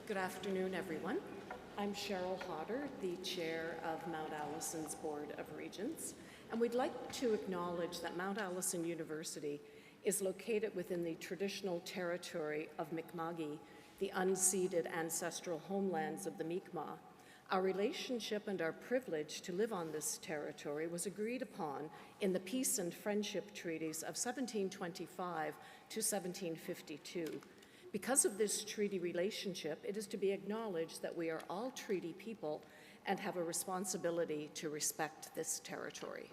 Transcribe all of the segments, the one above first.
Good afternoon, everyone. I'm Cheryl Hodder, the chair of Mount Allison's Board of Regents, and we'd like to acknowledge that Mount Allison University is located within the traditional territory of Mi'kma'ki, the unceded ancestral homelands of the Mi'kmaq. Our relationship and our privilege to live on this territory was agreed upon in the Peace and Friendship Treaties of 1725 to 1752. Because of this treaty relationship, it is to be acknowledged that we are all treaty people and have a responsibility to respect this territory.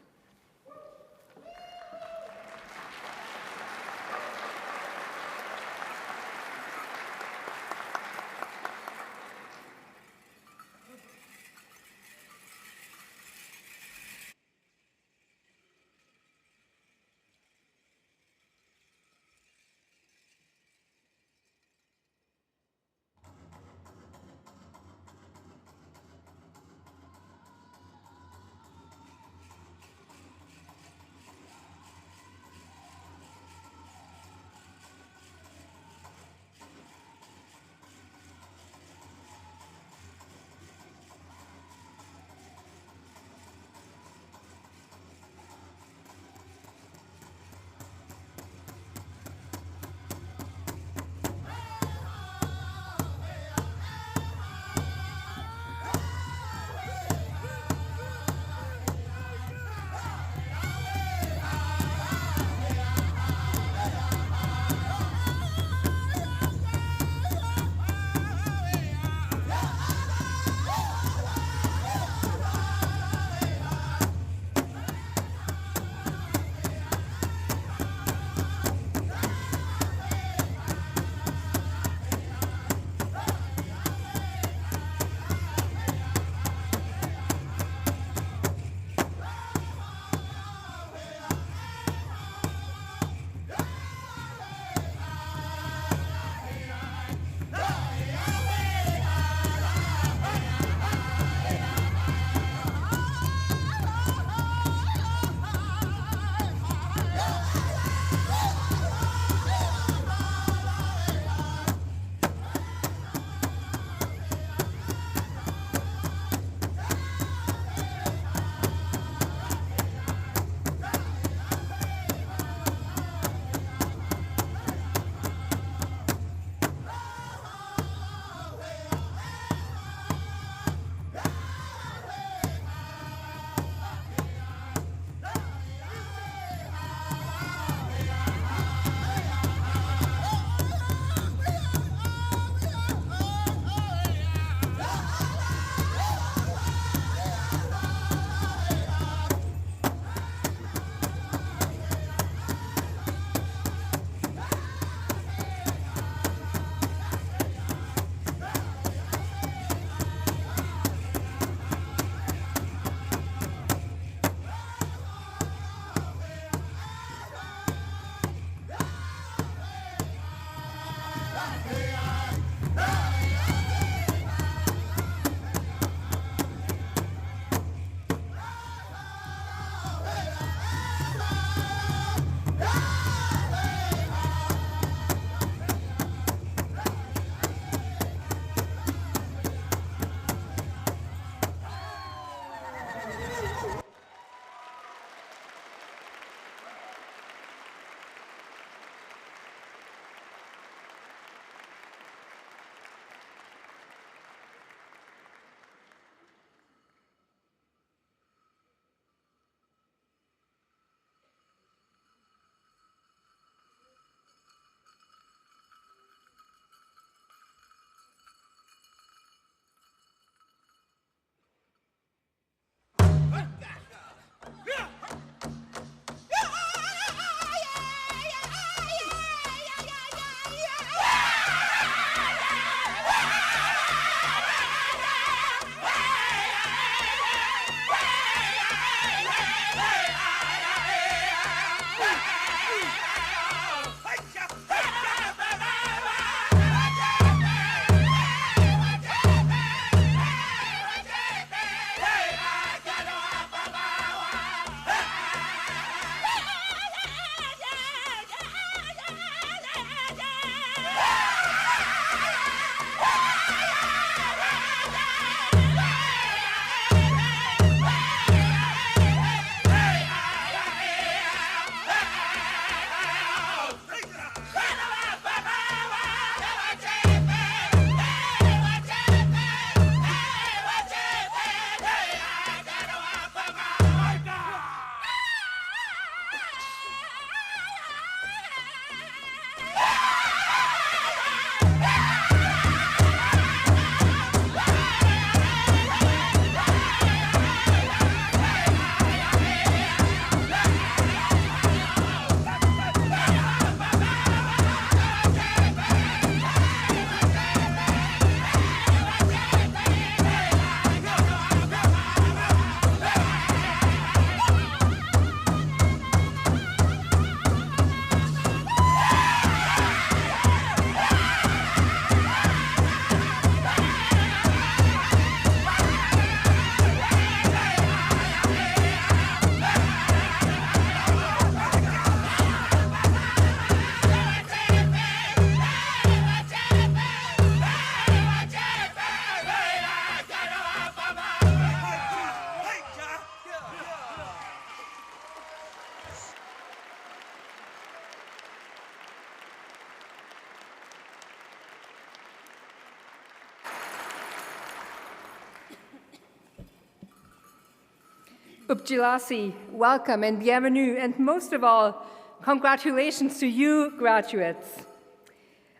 Upjilasi, welcome and bienvenue, and most of all, congratulations to you, graduates.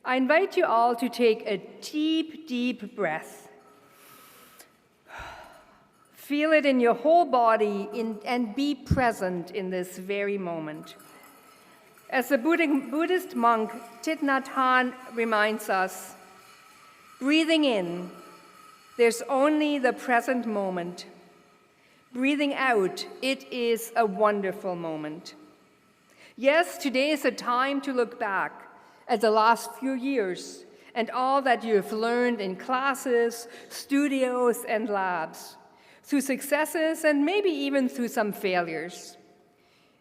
I invite you all to take a deep, deep breath. Feel it in your whole body and be present in this very moment. As the Buddhist monk Thich Nhat Hanh reminds us, breathing in, there's only the present moment. Breathing out, it is a wonderful moment. Yes, today is a time to look back at the last few years and all that you have learned in classes, studios, and labs, through successes and maybe even through some failures.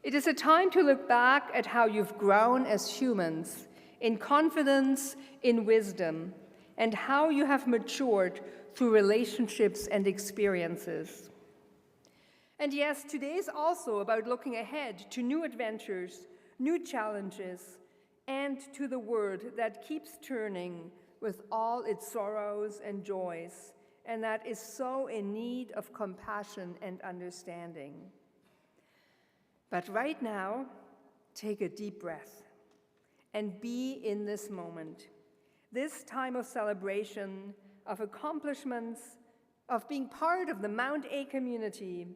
It is a time to look back at how you've grown as humans in confidence, in wisdom, and how you have matured through relationships and experiences. And yes, today is also about looking ahead to new adventures, new challenges, and to the world that keeps turning with all its sorrows and joys, and that is so in need of compassion and understanding. But right now, take a deep breath and be in this moment, this time of celebration, of accomplishments, of being part of the Mount A community.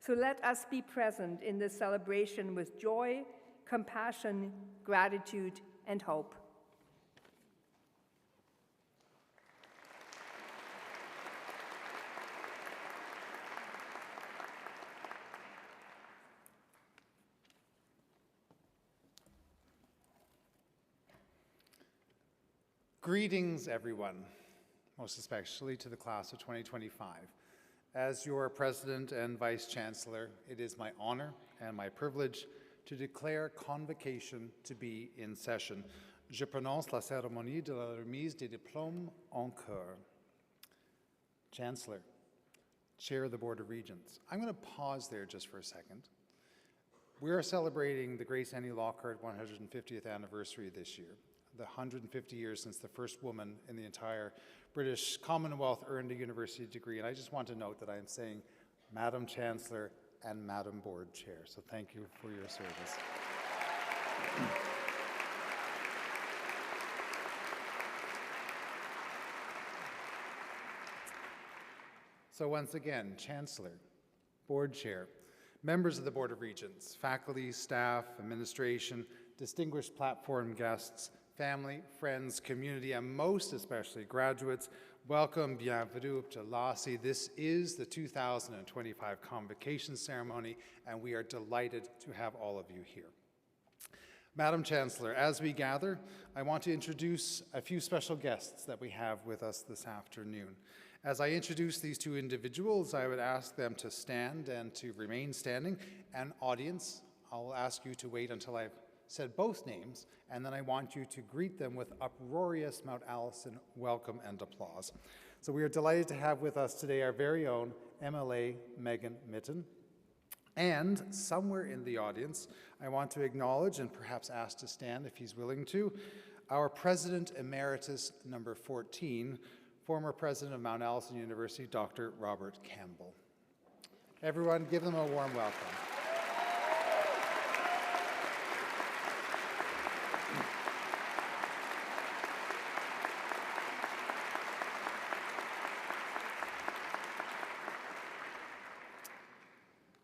So let us be present in this celebration with joy, compassion, gratitude, and hope. Greetings, everyone, most especially to the class of 2025. As your President and Vice Chancellor, it is my honor and my privilege to declare Convocation to be in session. Je prononce la cérémonie de la remise des diplômes en cours. Chancellor, Chair of the Board of Regents, I'm going to pause there just for a second. We are celebrating the Grace Annie Lockhart 150th anniversary this year, the 150 years since the first woman in the entire British Commonwealth earned a university degree. And I just want to note that I am saying Madam Chancellor and Madam Board Chair. So thank you for your service. So once again, Chancellor, Board Chair, members of the Board of Regents, faculty, staff, administration, distinguished platform guests, family, friends, community, and most especially graduates, welcome, bienvenue, Upjilasi. This is the 2025 Convocation ceremony, and we are delighted to have all of you here. Madam Chancellor, as we gather, I want to introduce a few special guests that we have with us this afternoon. As I introduce these two individuals, I would ask them to stand and to remain standing. And audience, I'll ask you to wait until I've said both names, and then I want you to greet them with uproarious Mount Allison welcome and applause. So we are delighted to have with us today our very own MLA Megan Mitten. And somewhere in the audience, I want to acknowledge and perhaps ask to stand if he's willing to, our President Emeritus number 14, former President of Mount Allison University, Dr. Robert Campbell. Everyone, give them a warm welcome.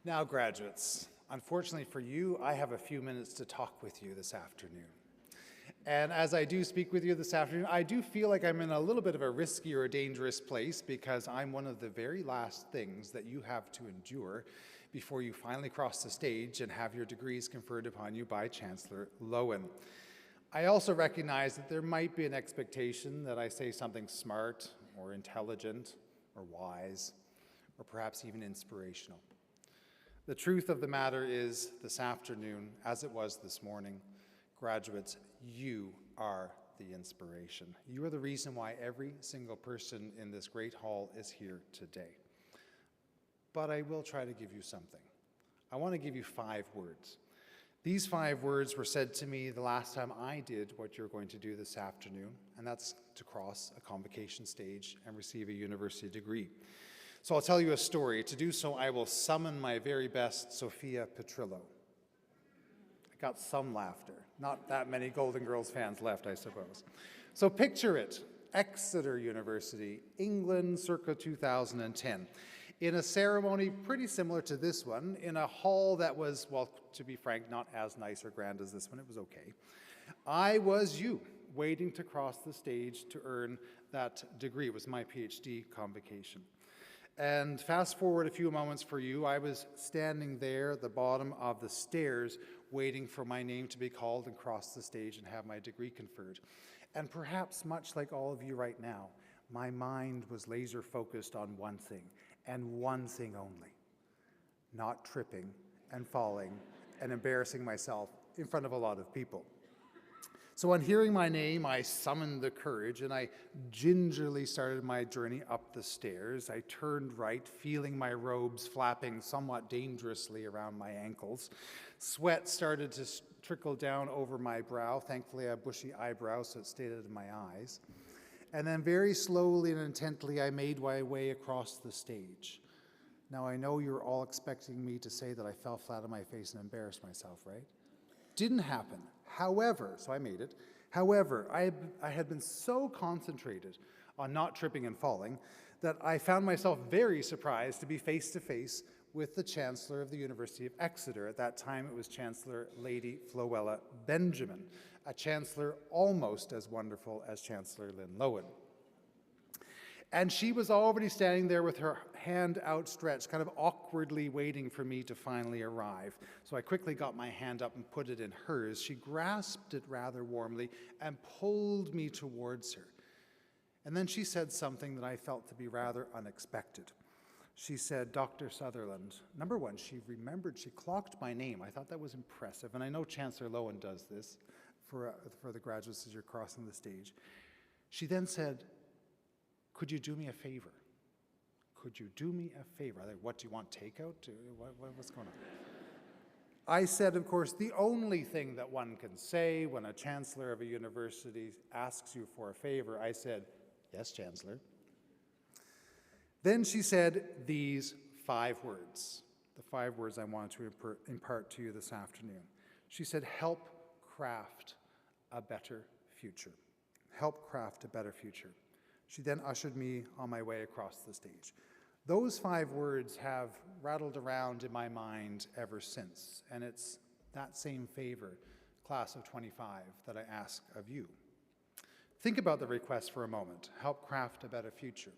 Now, graduates, unfortunately for you, I have a few minutes to talk with you this afternoon. And as I do speak with you this afternoon, I do feel like I'm in a little bit of a risky or a dangerous place because I'm one of the very last things that you have to endure before you finally cross the stage and have your degrees conferred upon you by Chancellor Lowen. I also recognize that there might be an expectation that I say something smart or intelligent or wise or perhaps even inspirational. The truth of the matter is, this afternoon, as it was this morning, graduates, you are the inspiration. You are the reason why every single person in this great hall is here today. But I will try to give you something. I want to give you 5 words. These 5 words were said to me the last time I did what you're going to do this afternoon, and that's to cross a convocation stage and receive a university degree. So I'll tell you a story. To do so, I will summon my very best Sophia Petrillo. I got some laughter. Not that many Golden Girls fans left, I suppose. So picture it. Exeter University, England, circa 2010. In a ceremony pretty similar to this one, in a hall that was, well, to be frank, not as nice or grand as this one. It was okay. I was you, waiting to cross the stage to earn that degree. It was my PhD convocation. And fast forward a few moments for you, I was standing there at the bottom of the stairs waiting for my name to be called and cross the stage and have my degree conferred. And perhaps much like all of you right now, my mind was laser focused on one thing, and one thing only: not tripping and falling and embarrassing myself in front of a lot of people. So on hearing my name, I summoned the courage and I gingerly started my journey up the stairs. I turned right, feeling my robes flapping somewhat dangerously around my ankles. Sweat started to trickle down over my brow. Thankfully, I have bushy eyebrows, so it stayed out of my eyes. And then very slowly and intently, I made my way across the stage. Now, I know you're all expecting me to say that I fell flat on my face and embarrassed myself, right? Didn't happen. However, so I made it. However, I had been so concentrated on not tripping and falling that I found myself very surprised to be face to face with the Chancellor of the University of Exeter. At that time, it was Chancellor Lady Flowella Benjamin, a chancellor almost as wonderful as Chancellor Lynn Lowen. And she was already standing there with her hand outstretched, kind of awkwardly waiting for me to finally arrive. So I quickly got my hand up and put it in hers. She grasped it rather warmly and pulled me towards her. And then she said something that I felt to be rather unexpected. She said, "Dr. Sutherland," number one, she clocked my name. I thought that was impressive, and I know Chancellor Lowen does this for the graduates as you're crossing the stage. She then said, "Could you do me a favor? Could you do me a favor?" I think, what do you want, takeout? What's going on? I said, of course, the only thing that one can say when a chancellor of a university asks you for a favor. I said, "Yes, Chancellor." Then she said these 5 words, the 5 words I wanted to impart to you this afternoon. She said, "Help craft a better future." Help craft a better future. She then ushered me on my way across the stage. Those 5 words have rattled around in my mind ever since, and it's that same favor, class of 25, that I ask of you. Think about the request for a moment. Help craft a better future.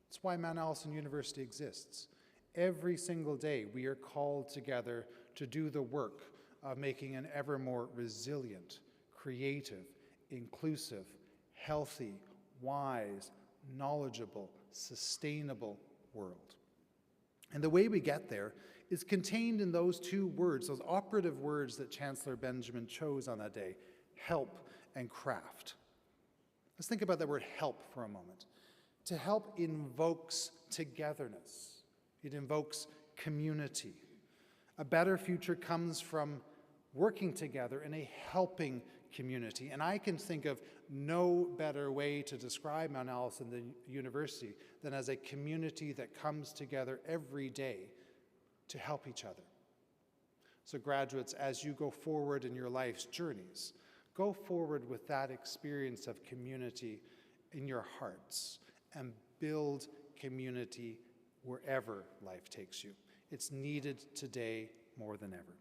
That's why Mount Allison University exists. Every single day, we are called together to do the work of making an ever more resilient, creative, inclusive, healthy, wise, knowledgeable, sustainable world. And the way we get there is contained in those 2 words, those operative words that Chancellor Benjamin chose on that day: help and craft. Let's think about that word help for a moment. To help invokes togetherness. It invokes community. A better future comes from working together in a helping community. And I can think of no better way to describe Mount Allison the University than as a community that comes together every day to help each other. So graduates, as you go forward in your life's journeys, go forward with that experience of community in your hearts and build community wherever life takes you. It's needed today more than ever.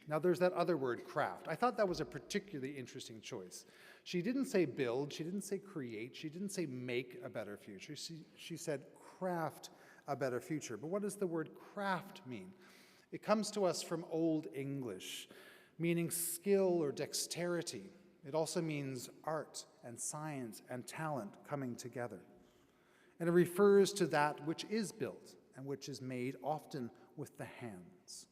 Now there's that other word, craft. I thought that was a particularly interesting choice. She didn't say build, she didn't say create, she didn't say make a better future. She said craft a better future. But what does the word craft mean? It comes to us from Old English, meaning skill or dexterity. It also means art and science and talent coming together. And it refers to that which is built and which is made often with the hands.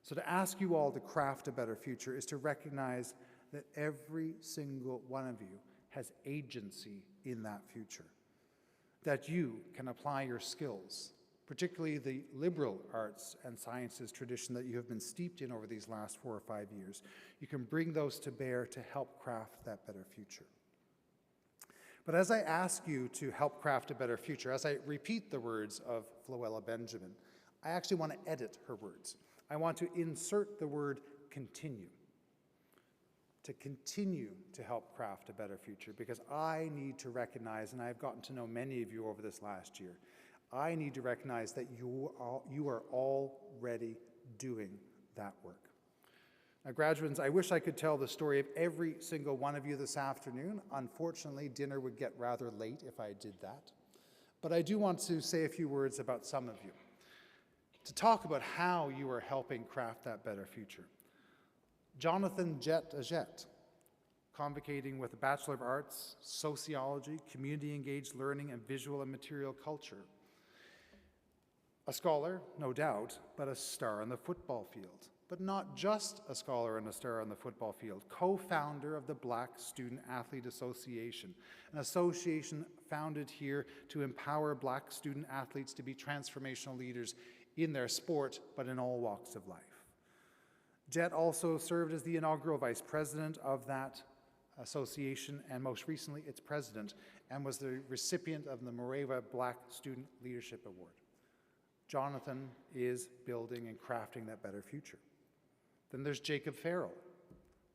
So to ask you all to craft a better future is to recognize that every single one of you has agency in that future. That you can apply your skills, particularly the liberal arts and sciences tradition that you have been steeped in over these last 4 or 5 years. You can bring those to bear to help craft that better future. But as I ask you to help craft a better future, as I repeat the words of Floella Benjamin, I actually want to edit her words. I want to insert the word continue. To continue to help craft a better future, because I need to recognize, and I've gotten to know many of you over this last year, I need to recognize that you are already doing that work. Now, graduates, I wish I could tell the story of every single one of you this afternoon. Unfortunately, dinner would get rather late if I did that. But I do want to say a few words about some of you, to talk about how you are helping craft that better future. Jonathan Jet Ajet, convocating with a Bachelor of Arts, Sociology, Community-Engaged Learning, and Visual and Material Culture. A scholar, no doubt, but a star on the football field. But not just a scholar and a star on the football field, co-founder of the Black Student Athlete Association, an association founded here to empower Black student athletes to be transformational leaders in their sport, but in all walks of life. Jet also served as the inaugural vice president of that association, and most recently its president, and was the recipient of the Moreva Black Student Leadership Award. Jonathan is building and crafting that better future. Then there's Jacob Farrell,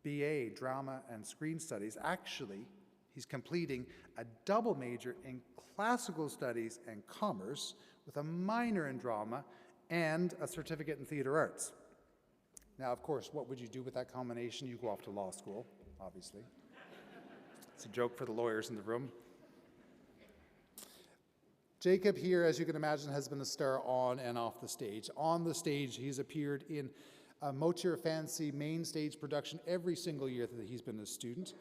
BA, Drama and Screen Studies. Actually, he's completing a double major in Classical Studies and Commerce with a minor in Drama and a certificate in Theater Arts. Now, of course, what would you do with that combination? You go off to law school, obviously. It's a joke for the lawyers in the room. Jacob here, as you can imagine, has been a star on and off the stage. On the stage, he's appeared in a Motir Fancy main stage production every single year that he's been a student.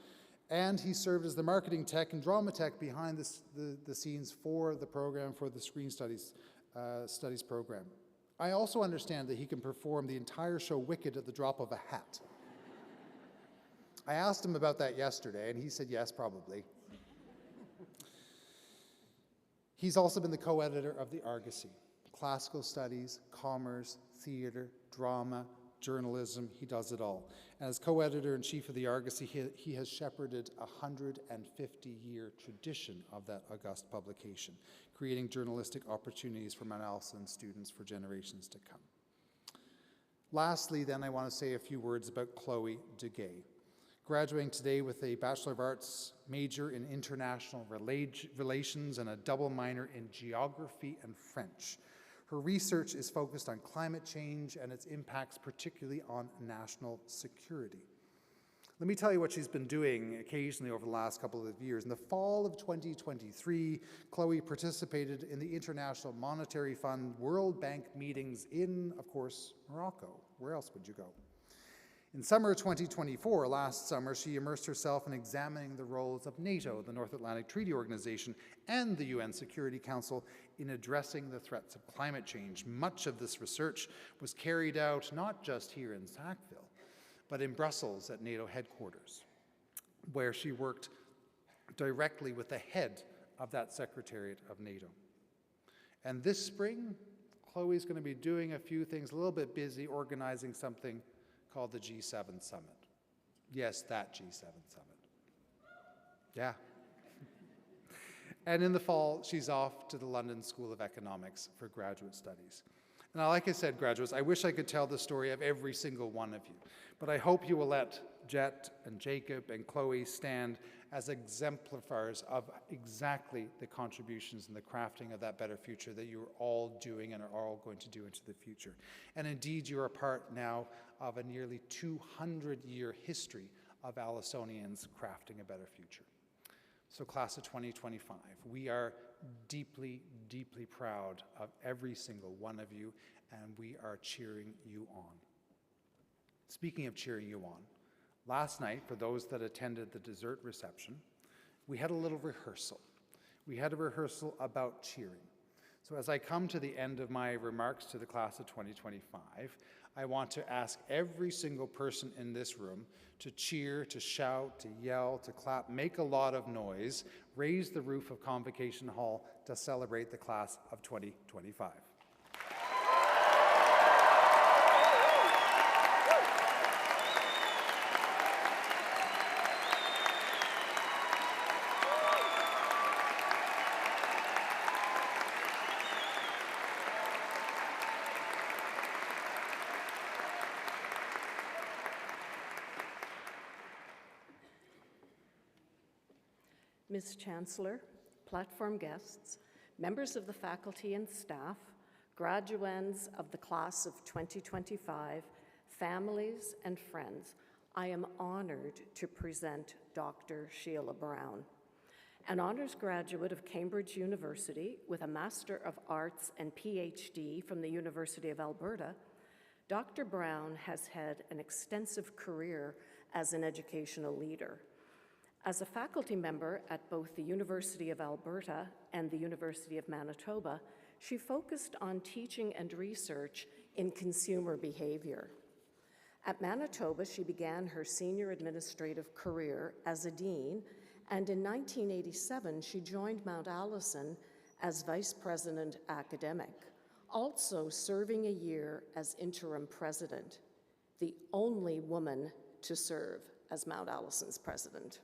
And he served as the marketing tech and drama tech behind the scenes for the program, for the Screen Studies program. I also understand that he can perform the entire show Wicked at the drop of a hat. I asked him about that yesterday, and he said yes, probably. He's also been the co-editor of the Argosy, Classical Studies, Commerce, Theater, Drama, Journalism, he does it all. And as co-editor-in-chief of the Argosy, he has shepherded a 150-year tradition of that august publication, creating journalistic opportunities for Mount Allison students for generations to come. Lastly, then, I want to say a few words about Chloe Duguay, graduating today with a Bachelor of Arts major in International Relations and a double minor in Geography and French. Her research is focused on climate change and its impacts, particularly on national security. Let me tell you what she's been doing occasionally over the last couple of years. In the fall of 2023, Chloe participated in the International Monetary Fund World Bank meetings in, of course, Morocco. Where else would you go? In summer 2024, last summer, she immersed herself in examining the roles of NATO, the North Atlantic Treaty Organization, and the UN Security Council in addressing the threats of climate change. Much of this research was carried out not just here in Sackville, but in Brussels at NATO headquarters, where she worked directly with the head of that Secretariat of NATO. And this spring, Chloe's going to be doing a few things, a little bit busy organizing something called the G7 Summit. Yes, that G7 Summit. Yeah. And in the fall, she's off to the London School of Economics for graduate studies. Now, like I said, graduates, I wish I could tell the story of every single one of you, but I hope you will let Jet and Jacob and Chloe stand as exemplars of exactly the contributions and the crafting of that better future that you're all doing and are all going to do into the future. And indeed, you're a part now of a nearly 200-year history of Allisonians crafting a better future. So class of 2025, we are deeply, deeply proud of every single one of you, and we are cheering you on. Speaking of cheering you on, last night, for those that attended the dessert reception, we had a little rehearsal. We had a rehearsal about cheering. So as I come to the end of my remarks to the class of 2025, I want to ask every single person in this room to cheer, to shout, to yell, to clap, make a lot of noise, raise the roof of Convocation Hall to celebrate the class of 2025. Ms. Chancellor, platform guests, members of the faculty and staff, graduands of the class of 2025, families and friends, I am honored to present Dr. Sheila Brown. An honors graduate of Cambridge University with a Master of Arts and PhD from the University of Alberta, Dr. Brown has had an extensive career as an educational leader. As a faculty member at both the University of Alberta and the University of Manitoba, she focused on teaching and research in consumer behavior. At Manitoba, she began her senior administrative career as a dean, and in 1987, she joined Mount Allison as vice president academic, also serving a year as interim president, the only woman to serve as Mount Allison's president.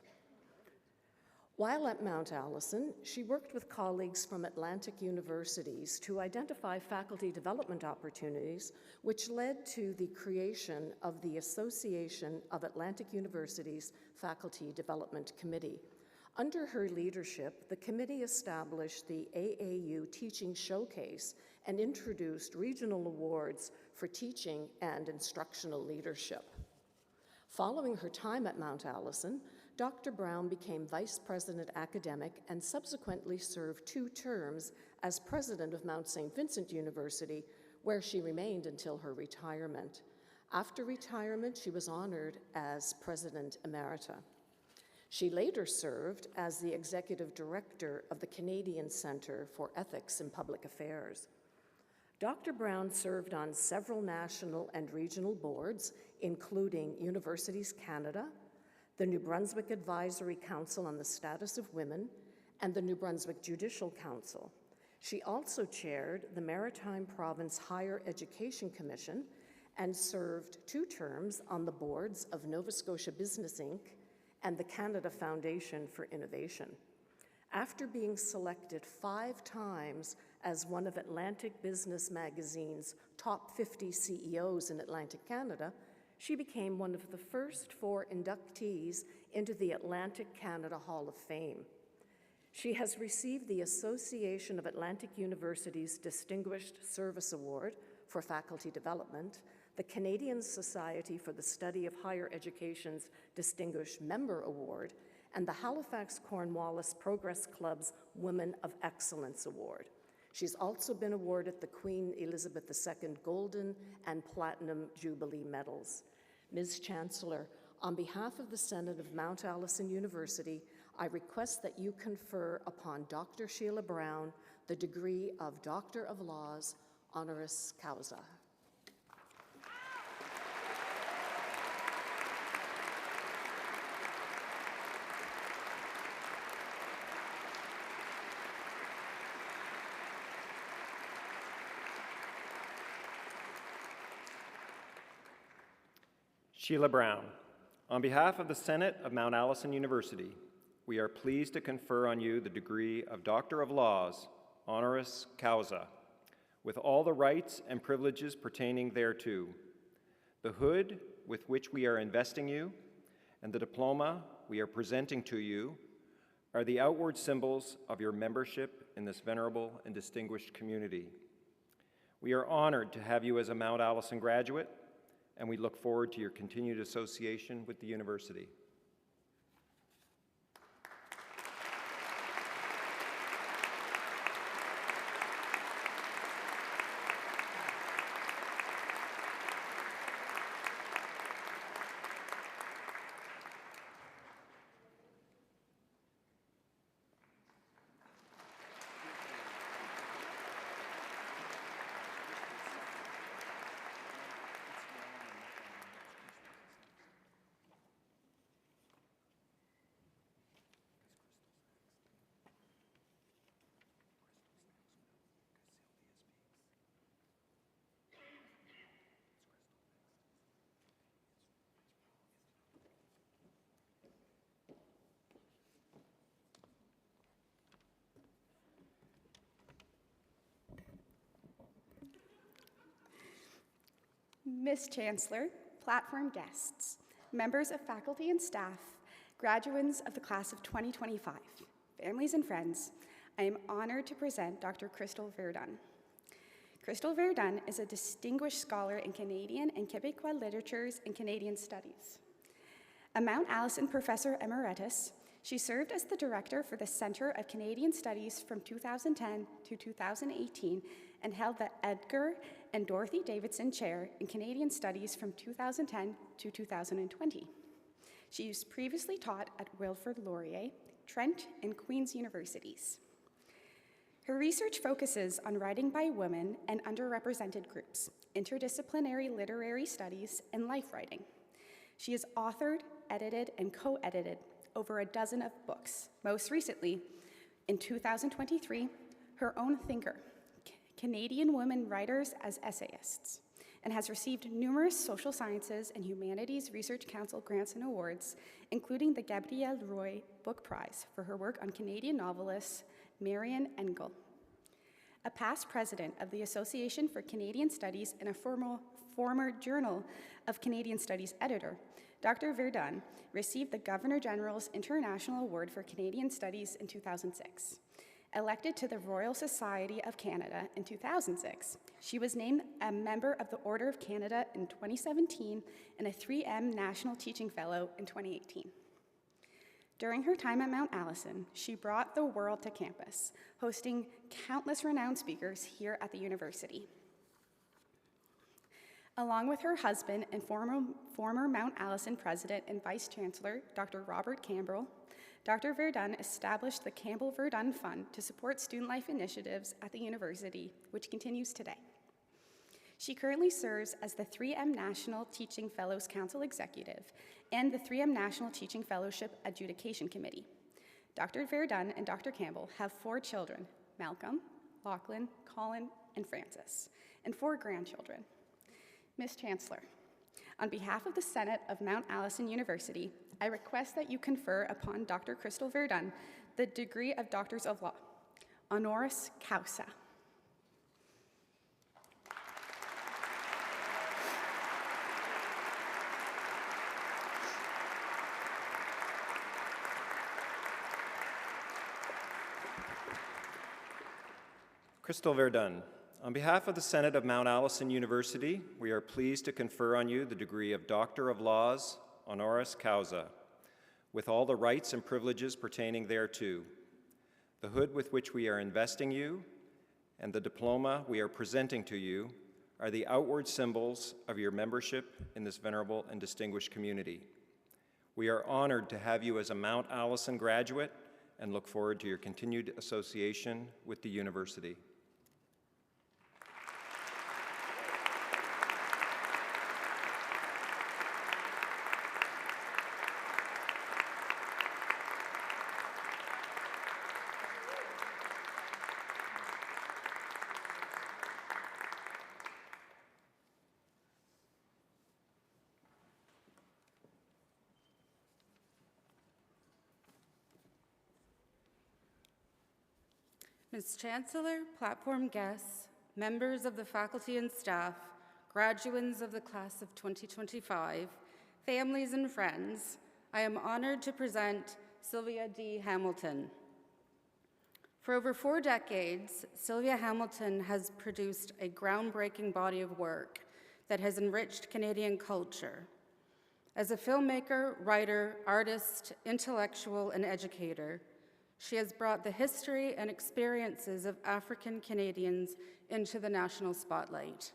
While at Mount Allison, she worked with colleagues from Atlantic universities to identify faculty development opportunities, which led to the creation of the Association of Atlantic Universities Faculty Development Committee. Under her leadership, the committee established the AAU Teaching Showcase and introduced regional awards for teaching and instructional leadership. Following her time at Mount Allison, Dr. Brown became Vice President Academic and subsequently served 2 terms as President of Mount St. Vincent University, where she remained until her retirement. After retirement, she was honored as President Emerita. She later served as the Executive Director of the Canadian Centre for Ethics in Public Affairs. Dr. Brown served on several national and regional boards, including Universities Canada, the New Brunswick Advisory Council on the Status of Women, and the New Brunswick Judicial Council. She also chaired the Maritime Province Higher Education Commission and served 2 terms on the boards of Nova Scotia Business Inc. and the Canada Foundation for Innovation. After being selected 5 times as one of Atlantic Business Magazine's top 50 CEOs in Atlantic Canada, she became one of the first 4 inductees into the Atlantic Canada Hall of Fame. She has received the Association of Atlantic Universities Distinguished Service Award for Faculty Development, the Canadian Society for the Study of Higher Education's Distinguished Member Award, and the Halifax Cornwallis Progress Club's Women of Excellence Award. She's also been awarded the Queen Elizabeth II Golden and Platinum Jubilee Medals. Ms. Chancellor, on behalf of the Senate of Mount Allison University, I request that you confer upon Dr. Sheila Brown the degree of Doctor of Laws, honoris causa. Sheila Brown, on behalf of the Senate of Mount Allison University, we are pleased to confer on you the degree of Doctor of Laws, honoris causa, with all the rights and privileges pertaining thereto. The hood with which we are investing you and the diploma we are presenting to you are the outward symbols of your membership in this venerable and distinguished community. We are honored to have you as a Mount Allison graduate, and we look forward to your continued association with the university. Ms. Chancellor, platform guests, members of faculty and staff, graduands of the class of 2025, families, and friends, I am honored to present Dr. Crystal Verdun. Crystal Verdun is a distinguished scholar in Canadian and Quebecois literatures and Canadian studies. A Mount Allison Professor Emeritus, she served as the director for the Centre of Canadian Studies from 2010 to 2018 and held the Edgar and Dorothy Davidson Chair in Canadian Studies from 2010 to 2020. She has previously taught at Wilfrid Laurier, Trent, and Queen's Universities. Her research focuses on writing by women and underrepresented groups, interdisciplinary literary studies, and life writing. She has authored, edited, and co-edited over a dozen of books, most recently, in 2023, her own Thinker, Canadian Women Writers as Essayists, and has received numerous social sciences and humanities research council grants and awards, including the Gabrielle Roy Book Prize for her work on Canadian novelist Marian Engel. A past president of the Association for Canadian Studies and a former Journal of Canadian Studies editor, Dr. Verdun received the Governor-General's International Award for Canadian Studies in 2006. Elected to the Royal Society of Canada in 2006, she was named a member of the Order of Canada in 2017 and a 3M National Teaching Fellow in 2018. During her time at Mount Allison, she brought the world to campus, hosting countless renowned speakers here at the university. Along with her husband and former Mount Allison president and vice chancellor, Dr. Robert Campbell, Dr. Verdun established the Campbell-Verdun Fund to support student life initiatives at the university, which continues today. She currently serves as the 3M National Teaching Fellows Council Executive and the 3M National Teaching Fellowship Adjudication Committee. Dr. Verdun and Dr. Campbell have 4 children, Malcolm, Lachlan, Colin, and Francis, and 4 grandchildren. Ms. Chancellor, on behalf of the Senate of Mount Allison University, I request that you confer upon Dr. Crystal Verdun the degree of Doctors of Law, honoris causa. Crystal Verdun, on behalf of the Senate of Mount Allison University, we are pleased to confer on you the degree of Doctor of Laws, honoris causa, with all the rights and privileges pertaining thereto. The hood with which we are investing you and the diploma we are presenting to you are the outward symbols of your membership in this venerable and distinguished community. We are honored to have you as a Mount Allison graduate and look forward to your continued association with the university. Ms. Chancellor, platform guests, members of the faculty and staff, graduates of the class of 2025, families and friends, I am honored to present Sylvia D. Hamilton. For over 4 decades, Sylvia Hamilton has produced a groundbreaking body of work that has enriched Canadian culture. As a filmmaker, writer, artist, intellectual, and educator, she has brought the history and experiences of African Canadians into the national spotlight.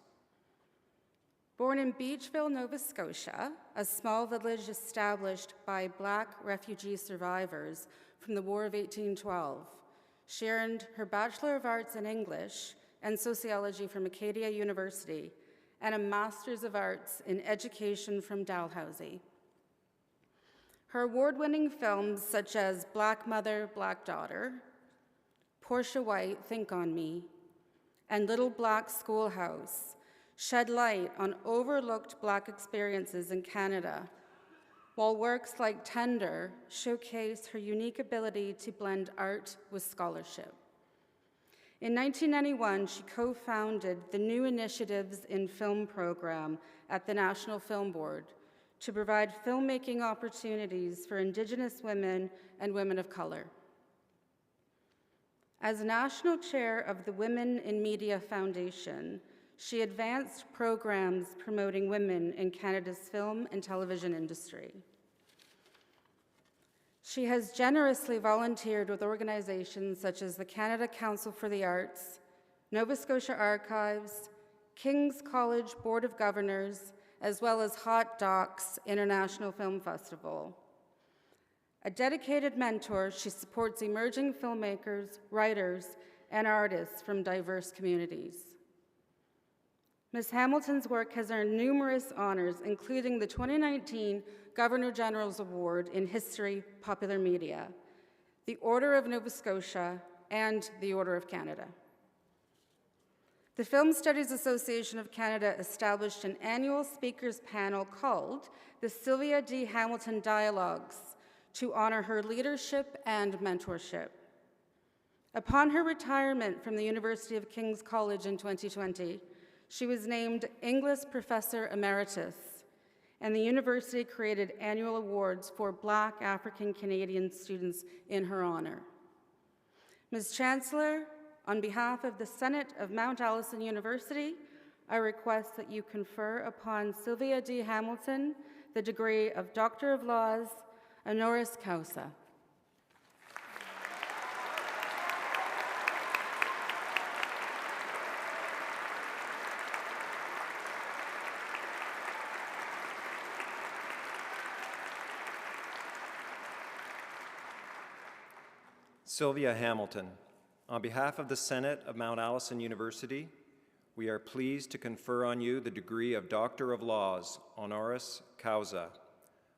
Born in Beachville, Nova Scotia, a small village established by Black refugee survivors from the War of 1812, she earned her Bachelor of Arts in English and Sociology from Acadia University and a Master's of Arts in Education from Dalhousie. Her award-winning films such as Black Mother, Black Daughter, Portia White, Think on Me, and Little Black Schoolhouse shed light on overlooked Black experiences in Canada, while works like Tender showcase her unique ability to blend art with scholarship. In 1991, she co-founded the New Initiatives in Film program at the National Film Board to provide filmmaking opportunities for Indigenous women and women of color. As national chair of the Women in Media Foundation, she advanced programs promoting women in Canada's film and television industry. She has generously volunteered with organizations such as the Canada Council for the Arts, Nova Scotia Archives, King's College Board of Governors, as well as Hot Docs International Film Festival. A dedicated mentor, she supports emerging filmmakers, writers, and artists from diverse communities. Ms. Hamilton's work has earned numerous honors, including the 2019 Governor-General's Award in History Popular Media, the Order of Nova Scotia, and the Order of Canada. The Film Studies Association of Canada established an annual speakers panel called the Sylvia D. Hamilton Dialogues to honor her leadership and mentorship. Upon her retirement from the University of King's College in 2020, she was named English Professor Emeritus, and the university created annual awards for Black African Canadian students in her honor. Ms. Chancellor, on behalf of the Senate of Mount Allison University, I request that you confer upon Sylvia D. Hamilton the degree of Doctor of Laws, honoris causa. Sylvia Hamilton, on behalf of the Senate of Mount Allison University, we are pleased to confer on you the degree of Doctor of Laws, honoris causa,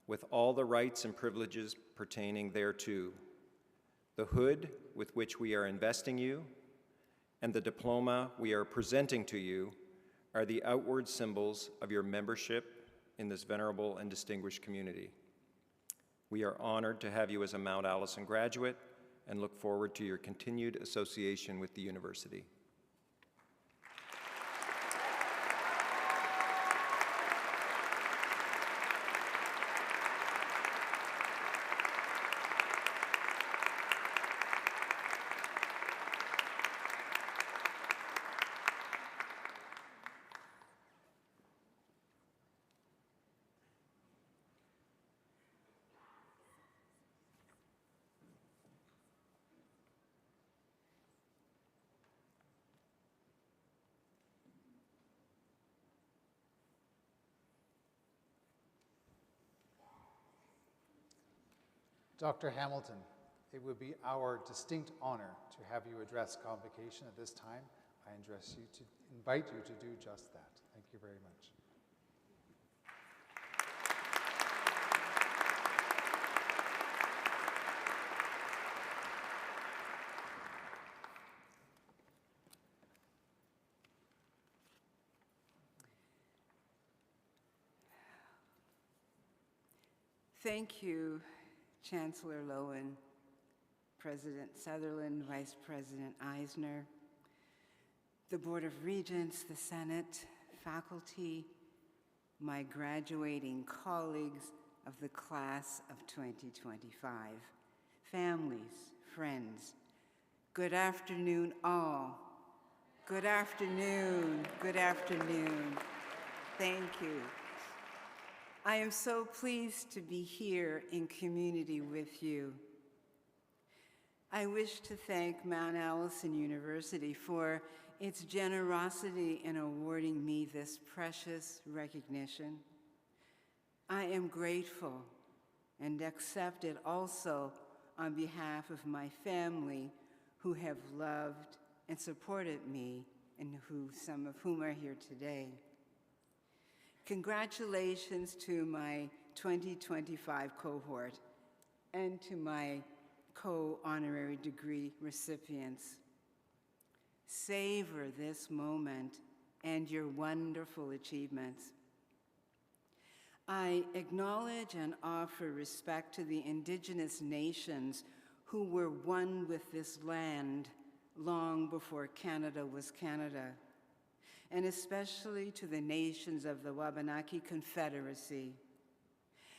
with all the rights and privileges pertaining thereto. The hood with which we are investing you and the diploma we are presenting to you are the outward symbols of your membership in this venerable and distinguished community. We are honored to have you as a Mount Allison graduate and look forward to your continued association with the university. Dr. Hamilton, it would be our distinct honor to have you address Convocation at this time. I invite you to do just that. Thank you very much. Thank you, Chancellor Lowen, President Sutherland, Vice President Eisner, the Board of Regents, the Senate, faculty, my graduating colleagues of the class of 2025, families, friends, good afternoon all. Good afternoon, good afternoon. Thank you. I am so pleased to be here in community with you. I wish to thank Mount Allison University for its generosity in awarding me this precious recognition. I am grateful and accept it also on behalf of my family who have loved and supported me and some of whom are here today. Congratulations to my 2025 cohort and to my co-honorary degree recipients. Savor this moment and your wonderful achievements. I acknowledge and offer respect to the Indigenous nations who were one with this land long before Canada was Canada, and especially to the nations of the Wabanaki Confederacy.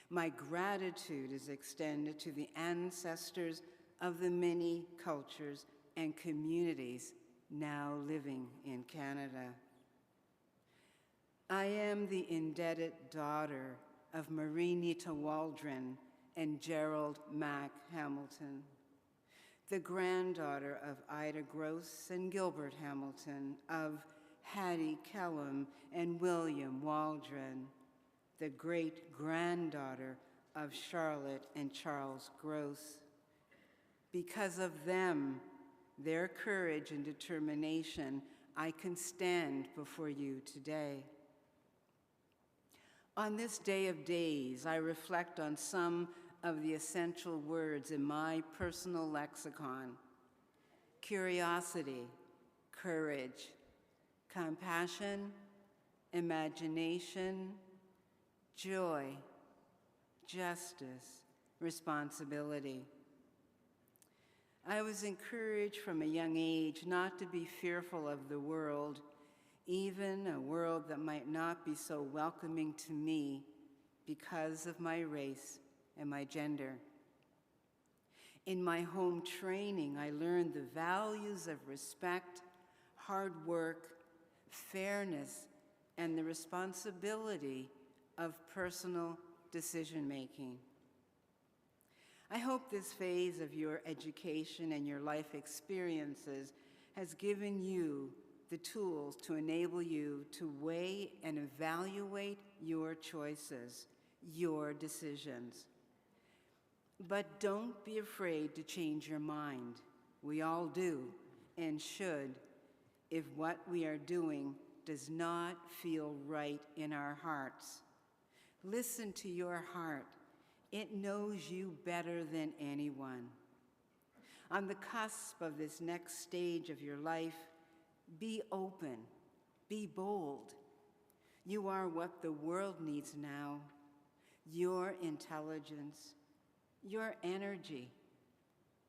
My gratitude is extended to the ancestors of the many cultures and communities now living in Canada. I am the indebted daughter of Marie Nita Waldron and Gerald Mack Hamilton, the granddaughter of Ida Gross and Gilbert Hamilton, of Hattie Kellum and William Waldron, the great-granddaughter of Charlotte and Charles Gross. Because of them, their courage and determination, I can stand before you today. On this day of days, I reflect on some of the essential words in my personal lexicon: curiosity, courage, compassion, imagination, joy, justice, responsibility. I was encouraged from a young age not to be fearful of the world, even a world that might not be so welcoming to me because of my race and my gender. In my home training, I learned the values of respect, hard work, fairness, and the responsibility of personal decision-making. I hope this phase of your education and your life experiences has given you the tools to enable you to weigh and evaluate your choices, your decisions. But don't be afraid to change your mind. We all do and should if what we are doing does not feel right in our hearts. Listen to your heart. It knows you better than anyone. On the cusp of this next stage of your life, be open, be bold. You are what the world needs now: your intelligence, your energy,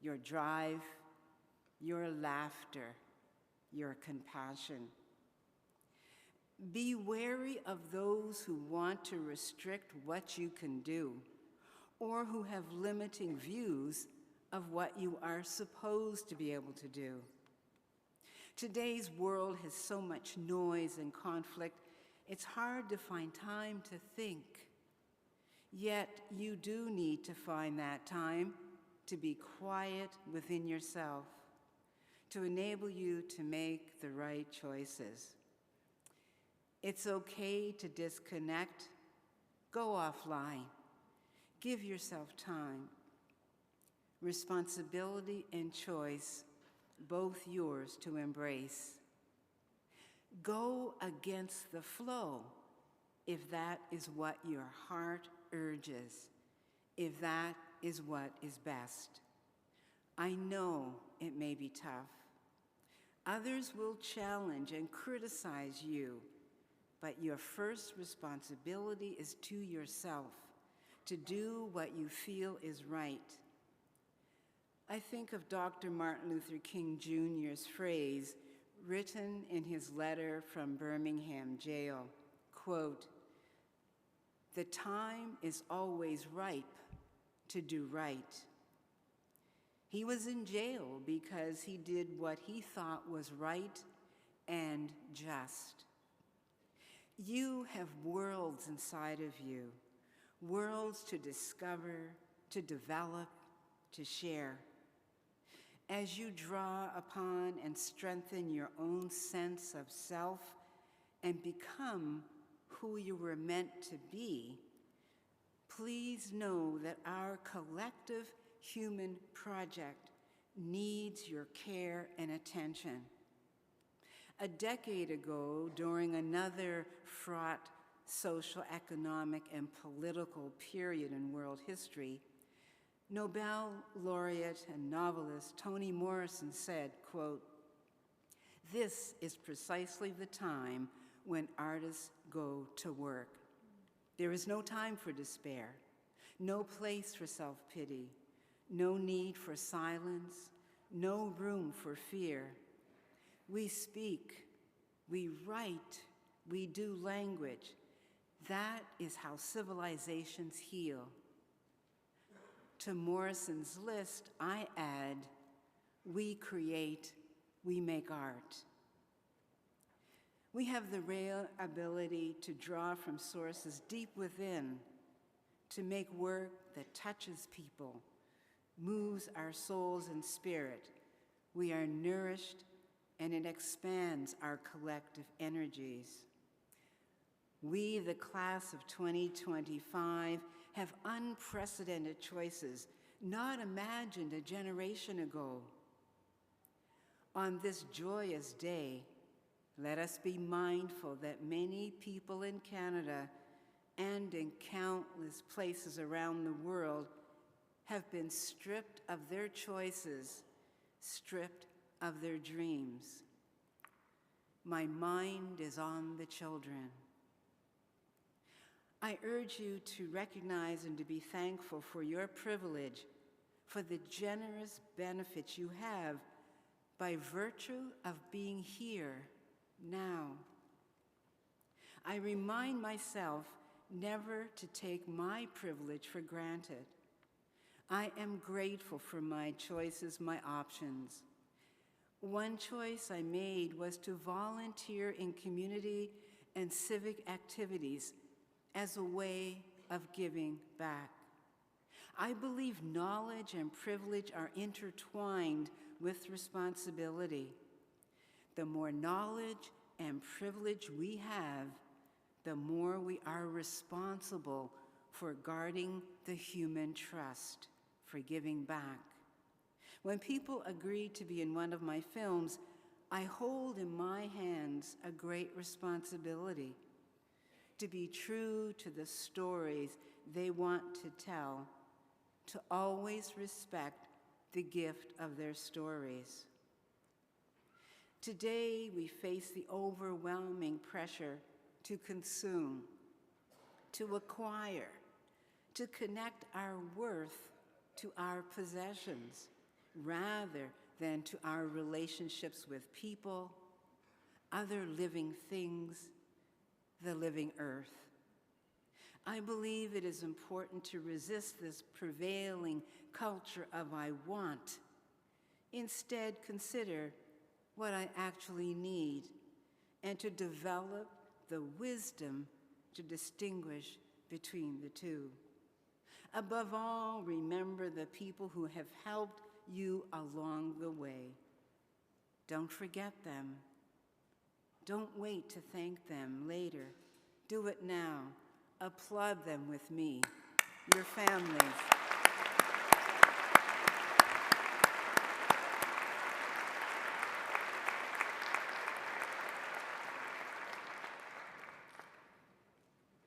your drive, your laughter, your compassion. Be wary of those who want to restrict what you can do, or who have limiting views of what you are supposed to be able to do. Today's world has so much noise and conflict, it's hard to find time to think. Yet you do need to find that time to be quiet within yourself, to enable you to make the right choices. It's okay to disconnect, go offline, give yourself time. Responsibility and choice, both yours to embrace. Go against the flow if that is what your heart urges, if that is what is best. I know it may be tough. Others will challenge and criticize you, but your first responsibility is to yourself, to do what you feel is right. I think of Dr. Martin Luther King Jr.'s phrase written in his letter from Birmingham jail, quote, "The time is always ripe to do right." He was in jail because he did what he thought was right and just. You have worlds inside of you, worlds to discover, to develop, to share. As you draw upon and strengthen your own sense of self and become who you were meant to be, please know that our collective human project needs your care and attention. A decade ago, during another fraught social, economic, and political period in world history, Nobel laureate and novelist Toni Morrison said, quote, "This is precisely the time when artists go to work. There is no time for despair, no place for self-pity, no need for silence, no room for fear. We speak, we write, we do language. That is how civilizations heal." To Morrison's list, I add, We create, we make art. We have the rare ability to draw from sources deep within, to make work that touches people, moves our souls and spirit. We are nourished, and it expands our collective energies. We, the class of 2025, have unprecedented choices not imagined a generation ago. On this joyous day, let us be mindful that many people in Canada and in countless places around the world have been stripped of their choices, stripped of their dreams. My mind is on the children. I urge you to recognize and to be thankful for your privilege, for the generous benefits you have by virtue of being here now. I remind myself never to take my privilege for granted. I am grateful for my choices, my options. One choice I made was to volunteer in community and civic activities as a way of giving back. I believe knowledge and privilege are intertwined with responsibility. The more knowledge and privilege we have, the more we are responsible for guarding the human trust, for giving back. When people agree to be in one of my films, I hold in my hands a great responsibility to be true to the stories they want to tell, to always respect the gift of their stories. Today, we face the overwhelming pressure to consume, to acquire, to connect our worth to our possessions, rather than to our relationships with people, other living things, the living earth. I believe it is important to resist this prevailing culture of I want. Instead, consider what I actually need and to develop the wisdom to distinguish between the two. Above all, remember the people who have helped you along the way. Don't forget them. Don't wait to thank them later. Do it now. Applaud them with me, your families.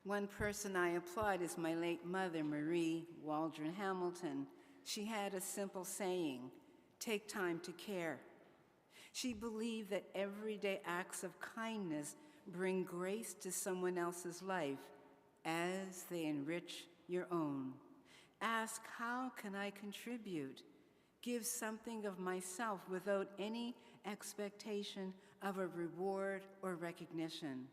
One person I applaud is my late mother, Marie Waldron Hamilton. She had a simple saying, take time to care. She believed that everyday acts of kindness bring grace to someone else's life as they enrich your own. Ask, how can I contribute? Give something of myself without any expectation of a reward or recognition.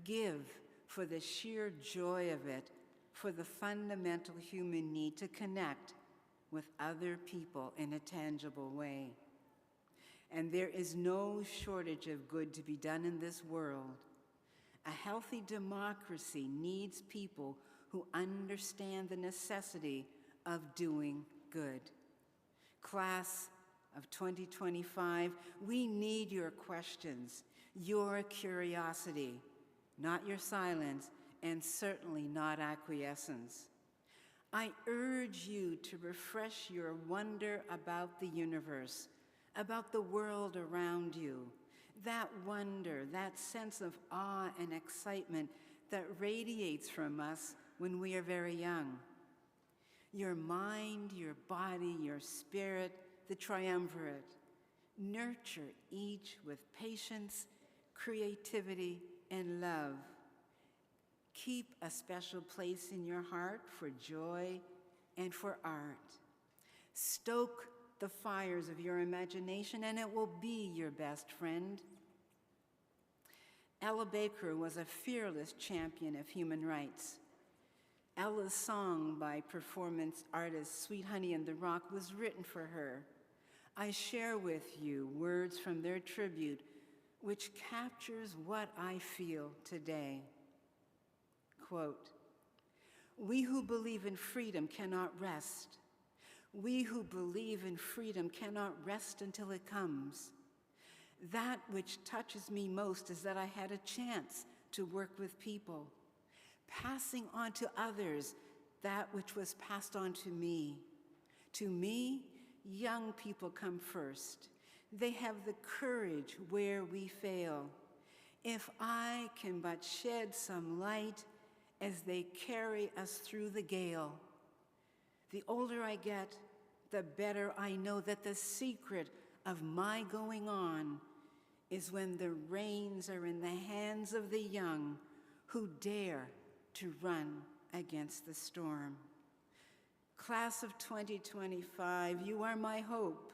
Give for the sheer joy of it, for the fundamental human need to connect with other people in a tangible way. And there is no shortage of good to be done in this world. A healthy democracy needs people who understand the necessity of doing good. Class of 2025, we need your questions, your curiosity, not your silence, and certainly not acquiescence. I urge you to refresh your wonder about the universe, about the world around you. That wonder, that sense of awe and excitement that radiates from us when we are very young. Your mind, your body, your spirit, the triumvirate. Nurture each with patience, creativity, and love. Keep a special place in your heart for joy and for art. Stoke the fires of your imagination, and it will be your best friend. Ella Baker was a fearless champion of human rights. Ella's song by performance artist Sweet Honey in the Rock was written for her. I share with you words from their tribute, which captures what I feel today. Quote, "We who believe in freedom cannot rest. We who believe in freedom cannot rest until it comes. That which touches me most is that I had a chance to work with people, passing on to others that which was passed on to me. To me, young people come first. They have the courage where we fail. If I can but shed some light as they carry us through the gale. The older I get, the better I know that the secret of my going on is when the reins are in the hands of the young who dare to run against the storm. Class of 2025, you are my hope.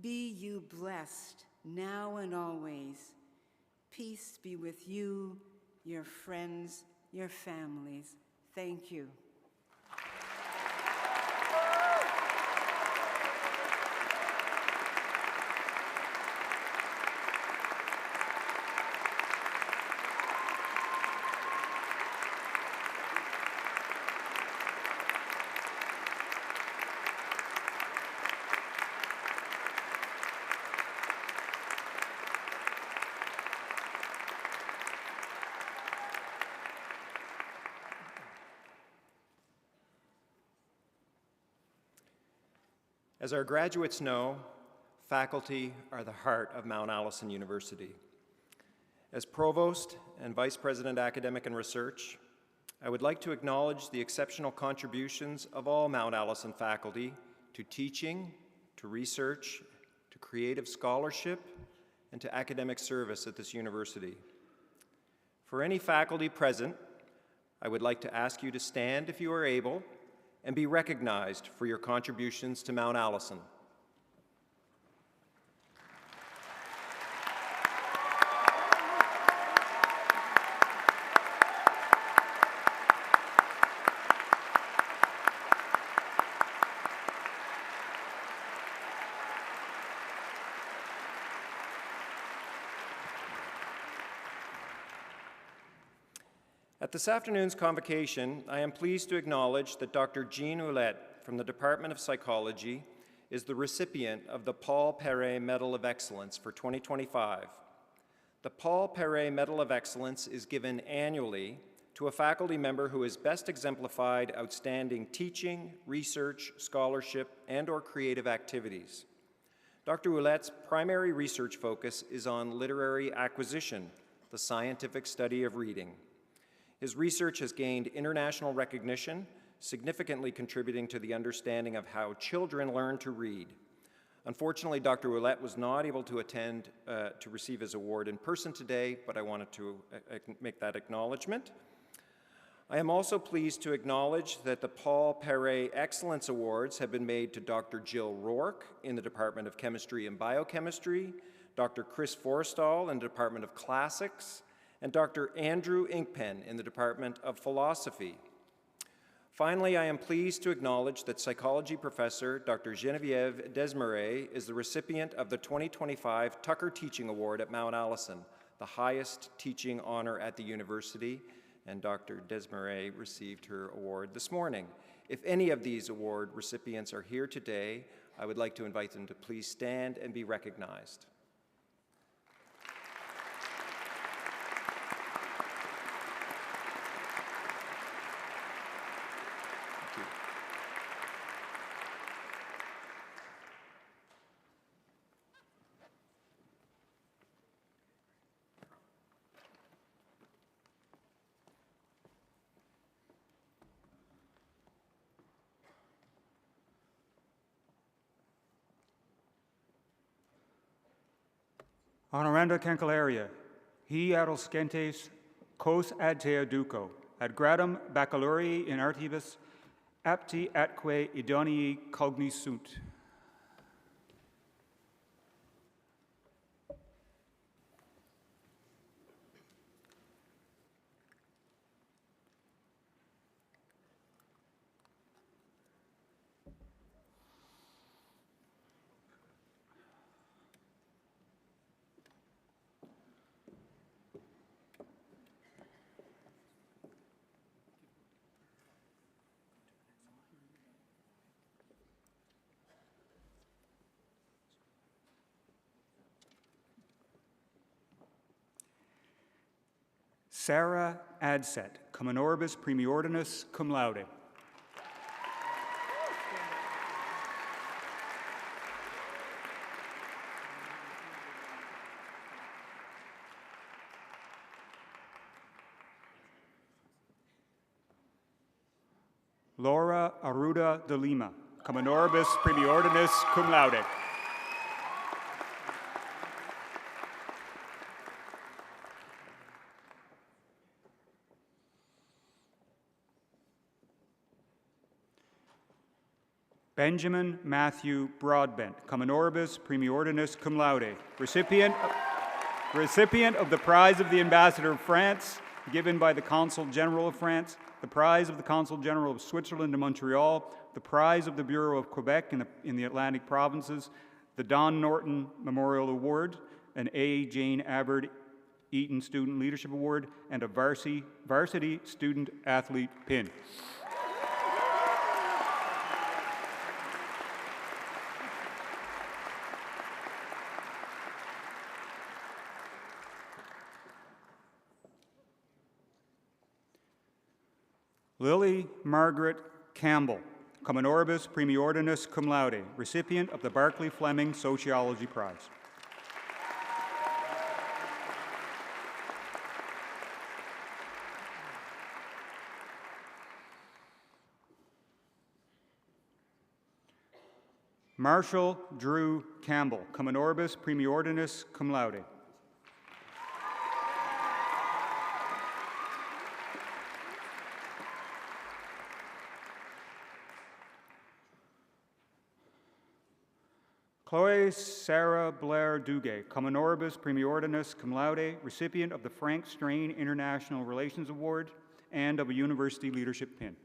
Be you blessed now and always. Peace be with you, your friends, your families. Thank you. As our graduates know, faculty are the heart of Mount Allison University. As Provost and Vice President Academic and Research, I would like to acknowledge the exceptional contributions of all Mount Allison faculty to teaching, to research, to creative scholarship, and to academic service at this university. For any faculty present, I would like to ask you to stand if you are able and be recognized for your contributions to Mount Allison. At this afternoon's convocation, I am pleased to acknowledge that Dr. Jean Ouellette from the Department of Psychology is the recipient of the Paul Perret Medal of Excellence for 2025. The Paul Perret Medal of Excellence is given annually to a faculty member who has best exemplified outstanding teaching, research, scholarship, and/or creative activities. Dr. Ouellette's primary research focus is on literary acquisition, the scientific study of reading. His research has gained international recognition, significantly contributing to the understanding of how children learn to read. Unfortunately, Dr. Ouellette was not able to attend to receive his award in person today, but I wanted to make that acknowledgement. I am also pleased to acknowledge that the Paul Perret Excellence Awards have been made to Dr. Jill Rourke in the Department of Chemistry and Biochemistry, Dr. Chris Forstall in the Department of Classics, and Dr. Andrew Inkpen in the Department of Philosophy. Finally, I am pleased to acknowledge that psychology professor Dr. Geneviève Desmarais is the recipient of the 2025 Tucker Teaching Award at Mount Allison, the highest teaching honor at the university, and Dr. Desmarais received her award this morning. If any of these award recipients are here today, I would like to invite them to please stand and be recognized. Honoranda cancelaria, he adolescentes cos ad te educo, ad gradum baccalaureae in artibus apti atque idonei cognisunt. Sarah Adset, cum honoribus premiordinus cum laude. Laura Aruda de Lima, cum honoribus premiordinus cum laude. Benjamin Matthew Broadbent, cum honoribus premiordinus cum laude, recipient of the Prize of the Ambassador of France, given by the Consul General of France, the Prize of the Consul General of Switzerland in Montreal, the Prize of the Bureau of Quebec in the Atlantic Provinces, the Don Norton Memorial Award, an A. Jane Abbard Eaton Student Leadership Award, and a Varsity Student Athlete pin. Lily Margaret Campbell, cum honoribus premiordinus cum laude, recipient of the Barclay Fleming Sociology Prize. Marshall Drew Campbell, cum honoribus premiordinus cum laude. Chloe Sarah Blair Duguay, cum honoribus premiordinus cum laude, recipient of the Frank Strain International Relations Award and of a University Leadership Pin.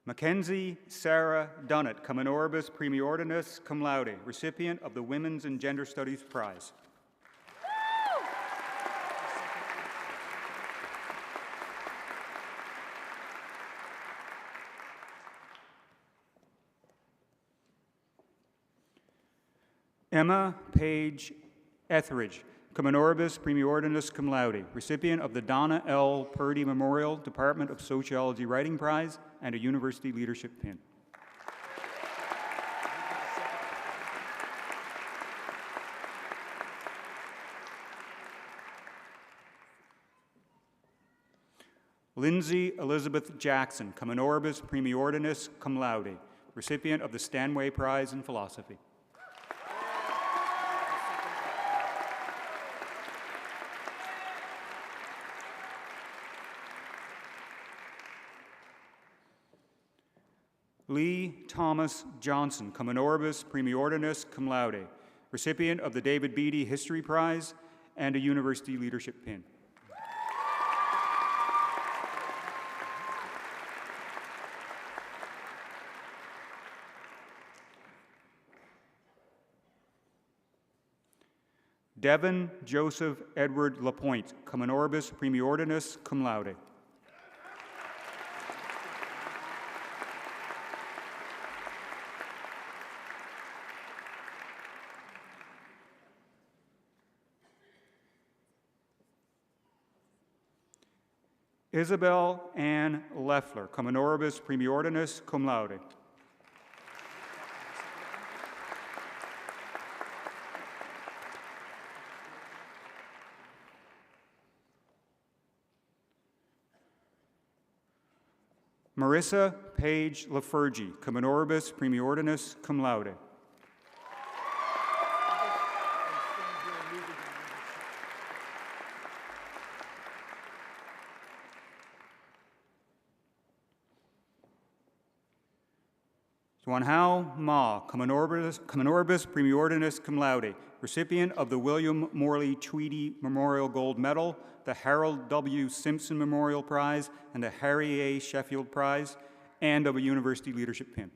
Mackenzie Sarah Dunnett, cum honoribus premiordinus cum laude, recipient of the Women's and Gender Studies Prize. Emma Page Etheridge, cum honoribus premiordinus cum laude, recipient of the Donna L. Purdy Memorial Department of Sociology Writing Prize and a University Leadership Pin. Lindsay Elizabeth Jackson, cum honoribus premiordinus cum laude, recipient of the Stanway Prize in Philosophy. Lee Thomas Johnson, cum honoribus premiordinus cum laude, recipient of the David Beatty History Prize and a University Leadership Pin. Devin Joseph Edward Lapointe, cum honoribus premiordinus cum laude. Isabel Ann Leffler, cum honoribus premiordinus cum laude. Marissa Page Lafergie, cum honoribus premiordinus cum laude. Juanhao Ma, cum honoribus premiordinus cum laude, recipient of the William Morley Tweedy Memorial Gold Medal, the Harold W. Simpson Memorial Prize, and the Harry A. Sheffield Prize, and of a University Leadership Pin.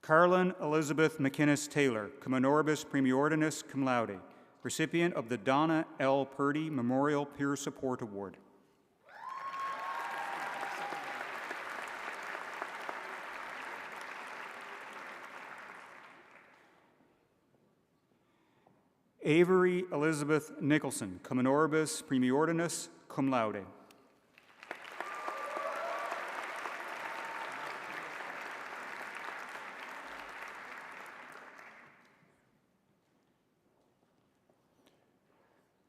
Carlin Elizabeth McInnes Taylor, cum honoribus premiordinus cum laude, recipient of the Donna L. Purdy Memorial Peer Support Award. Avery Elizabeth Nicholson, cum honoribus premiordinus cum laude.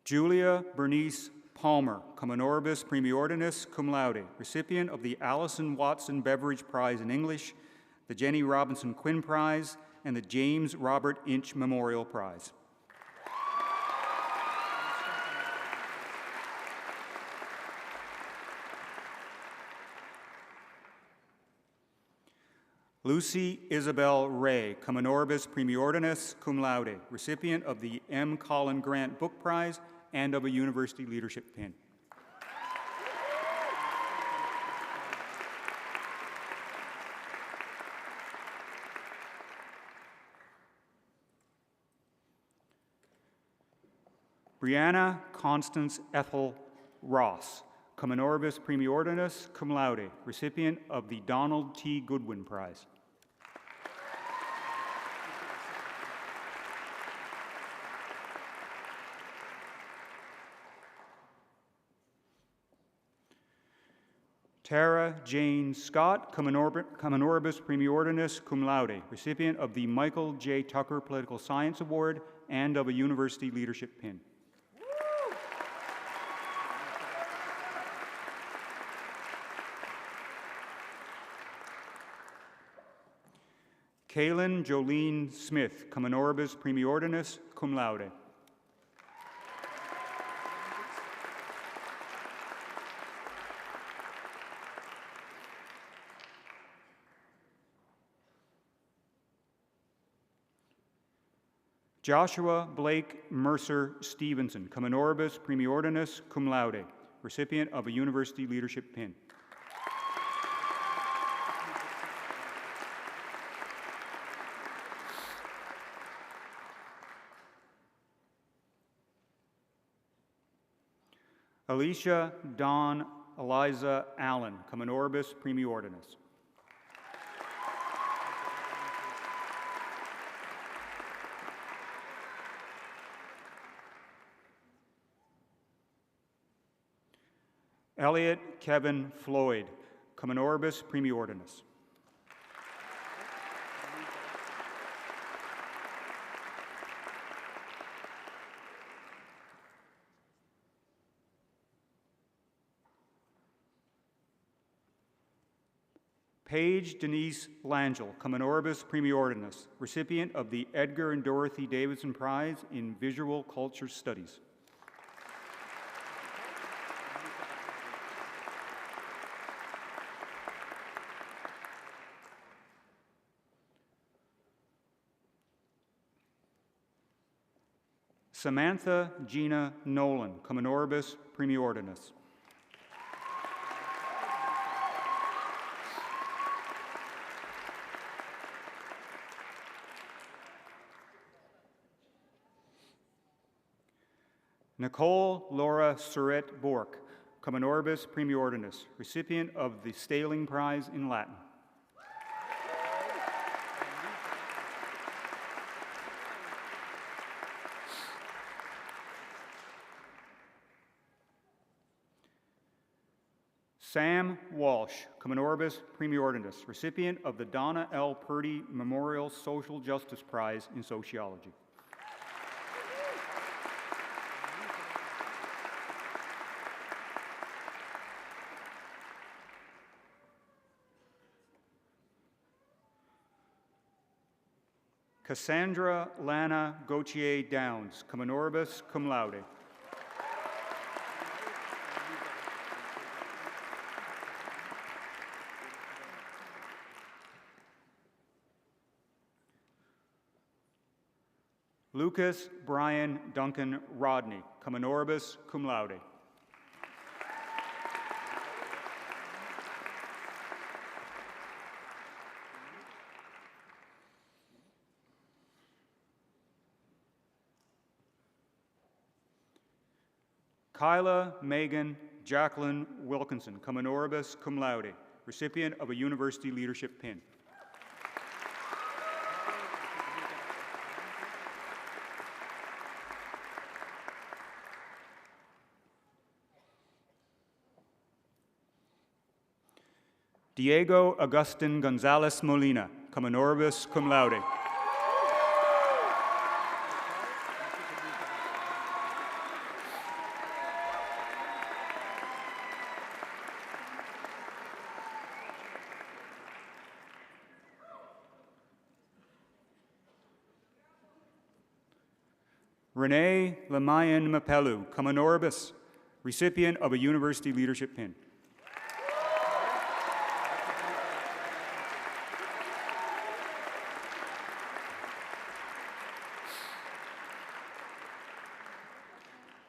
Julia Bernice Palmer, cum honoribus premiordinus cum laude, recipient of the Allison Watson Beveridge Prize in English, the Jenny Robinson Quinn Prize, and the James Robert Inch Memorial Prize. Lucy Isabel Ray, cum honoribus premiordinus cum laude, recipient of the M. Collin Grant Book Prize and of a University Leadership Pin. Brianna Constance Ethel Ross, cum honoribus premiordinus cum laude, recipient of the Donald T. Goodwin Prize. Tara Jane Scott, cum honoribus premiordinus cum laude, recipient of the Michael J. Tucker Political Science Award and of a University Leadership Pin. Kaylin Jolene Smith, cum honoribus premiordinus cum laude. Joshua Blake Mercer Stevenson, cum honoribus premiordinus cum laude, recipient of a University Leadership Pin. Alicia Dawn Eliza Allen, cum honoribus premiordinus. Elliot Kevin Floyd, cum honoribus premiordinus. Paige Denise Langell, cum honoribus premiordinus, recipient of the Edgar and Dorothy Davidson Prize in Visual Culture Studies. Samantha Gina Nolan, cum honoribus premiordinus. Nicole Laura Surratt Bork, cum honoribus premiordinus, recipient of the Staling Prize in Latin. Sam Walsh, cum honoribus premiordinus, recipient of the Donna L. Purdy Memorial Social Justice Prize in Sociology. Cassandra Lana Gauthier Downs, cum honoribus cum laude. Lucas Brian Duncan Rodney, cum honoribus cum laude. Kyla Megan Jacqueline Wilkinson, cum honoribus cum laude, recipient of a University Leadership Pin. Diego Agustin Gonzalez Molina, cum honoribus cum laude. Renee Lamayan Mapelu, cum honoribus, recipient of a University Leadership Pin.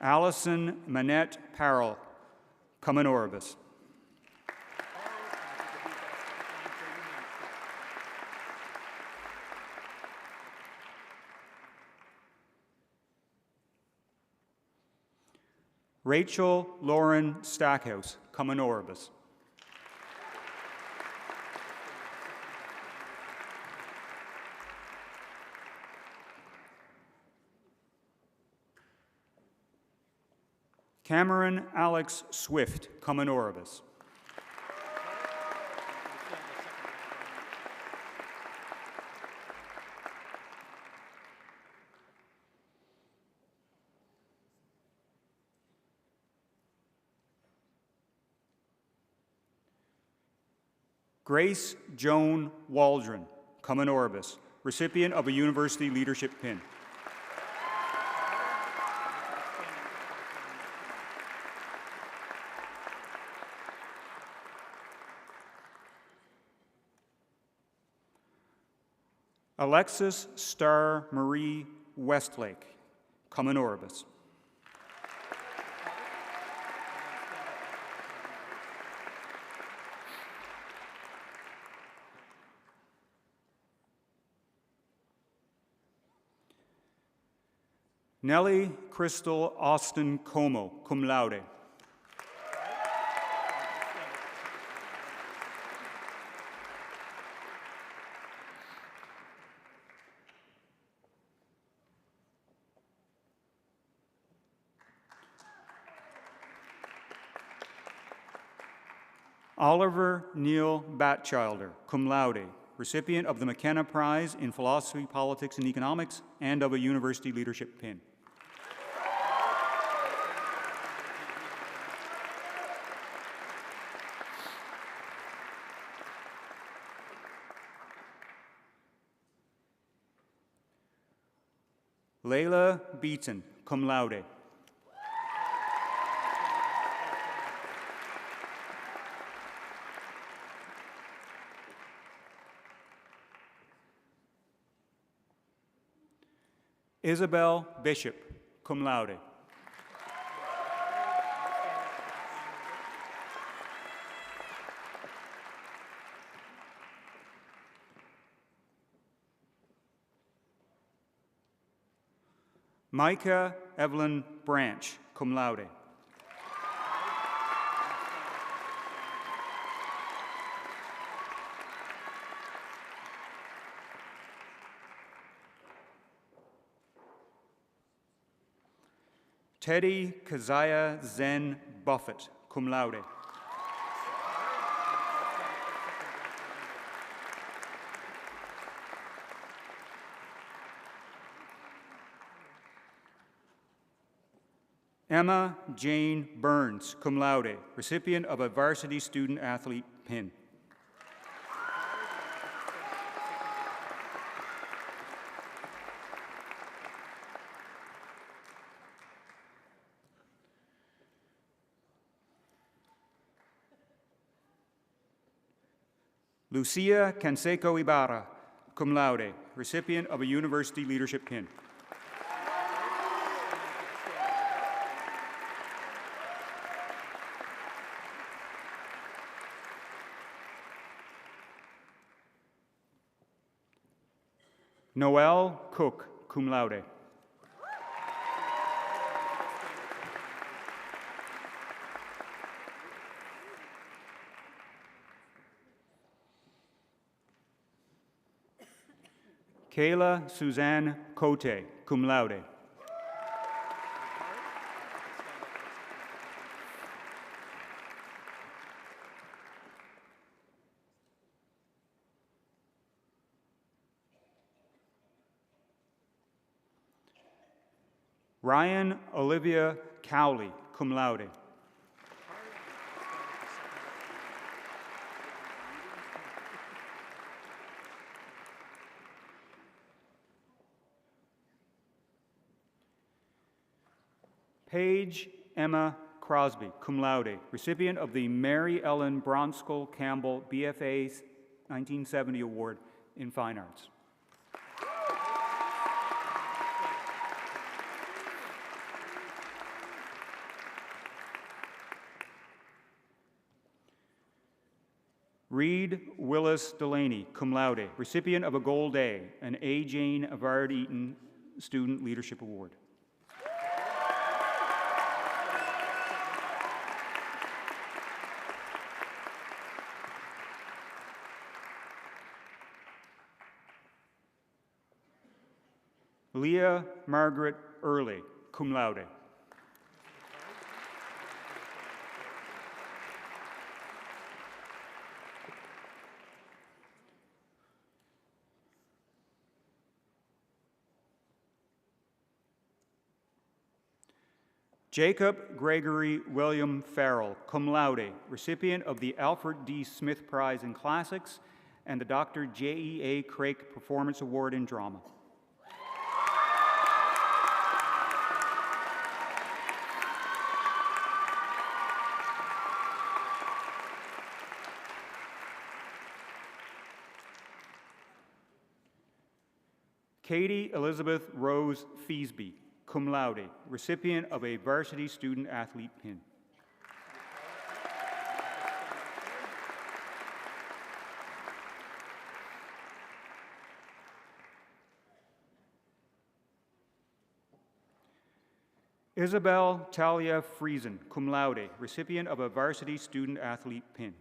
Allison Manette Parrell, cum honoribus. Rachel Lauren Stackhouse, cum honoribus. Cameron Alex Swift, cum honoribus. Grace Joan Waldron, cum honoribus, recipient of a University Leadership Pin. Alexis Star Marie Westlake, cum honoribus. Nellie Crystal Austin Como, cum laude. Oliver Neil Batchelder, cum laude, recipient of the McKenna Prize in Philosophy, Politics, and Economics, and of a University Leadership Pin. Layla Beaton, cum laude. Isabel Bishop, cum laude. Micah Evelyn Branch, cum laude. Teddy Keziah Zen Buffett, cum laude. Emma Jane Burns, cum laude, recipient of a Varsity Student Athlete Pin. Lucia Canseco Ibarra, cum laude, recipient of a University Leadership Pin. Noel Cook, cum laude. Kayla Suzanne Cote, cum laude. Ryan Olivia Cowley, cum laude. Paige Emma Crosby, cum laude, recipient of the Mary Ellen Bronskill Campbell BFA 1970 Award in Fine Arts. Reed Willis Delaney, cum laude, recipient of a Gold A, an A. Jane Avard Eaton Student Leadership Award. Leah Margaret Early, cum laude. Jacob Gregory William Farrell, cum laude, recipient of the Alfred D. Smith Prize in Classics and the Dr. J.E.A. Craik Performance Award in Drama. Katie Elizabeth Rose Feasby, cum laude, recipient of a Varsity Student Athlete pin. Isabel Talia Friesen, cum laude, recipient of a Varsity Student Athlete pin.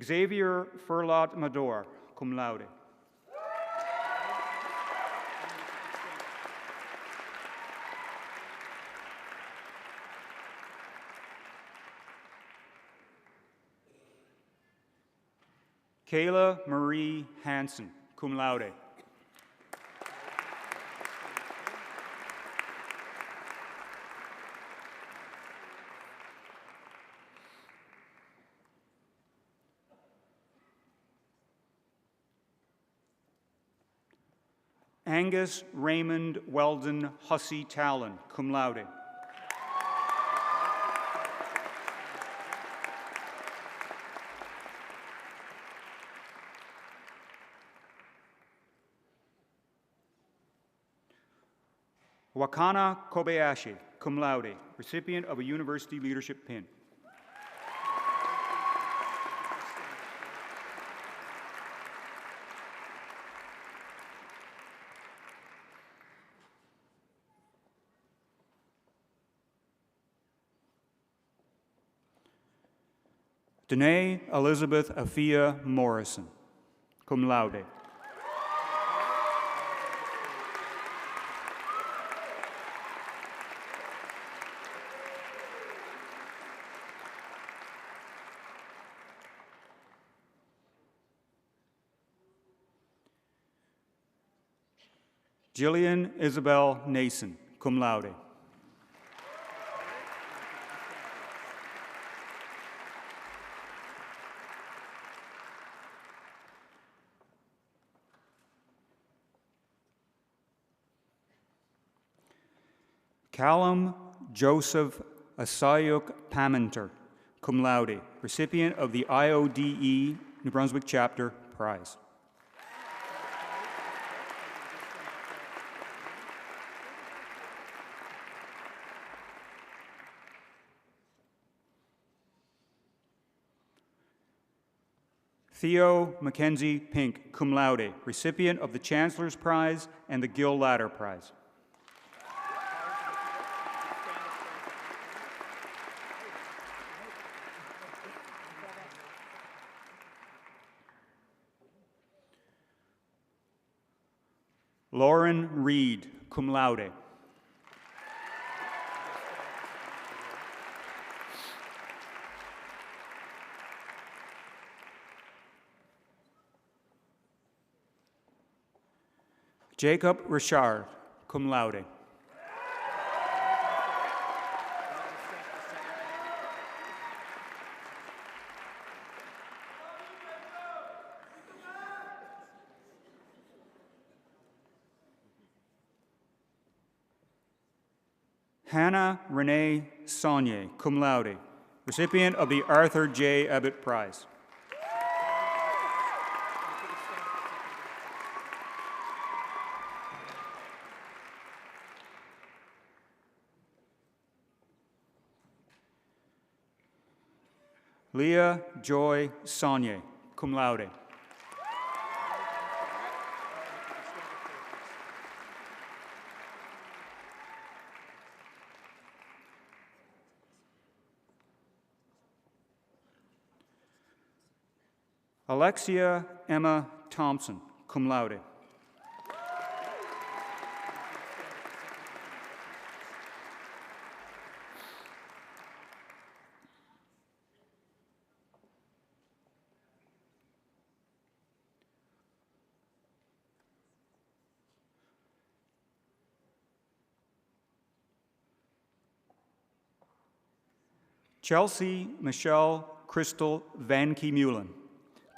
Xavier Furlot Mador, cum laude. Kayla Marie Hansen, cum laude. Angus Raymond Weldon Hussey Talon, cum laude. Wakana Kobayashi, cum laude, recipient of a University Leadership Pin. Danae Elizabeth Afia Morrison, cum laude. Jillian Isabel Nason, cum laude. Callum Joseph Asayuk Paminter, cum laude, recipient of the IODE New Brunswick Chapter Prize. Theo Mackenzie Pink, cum laude, recipient of the Chancellor's Prize and the Gill Ladder Prize. Lauren Reed, cum laude. Jacob Richard, cum laude. Hannah Renee Saunier, cum laude, recipient of the Arthur J. Abbott Prize. Leah Joy Saunier, cum laude. Alexia Emma Thompson, cum laude. Chelsea Michelle Crystal Van Kiemulen,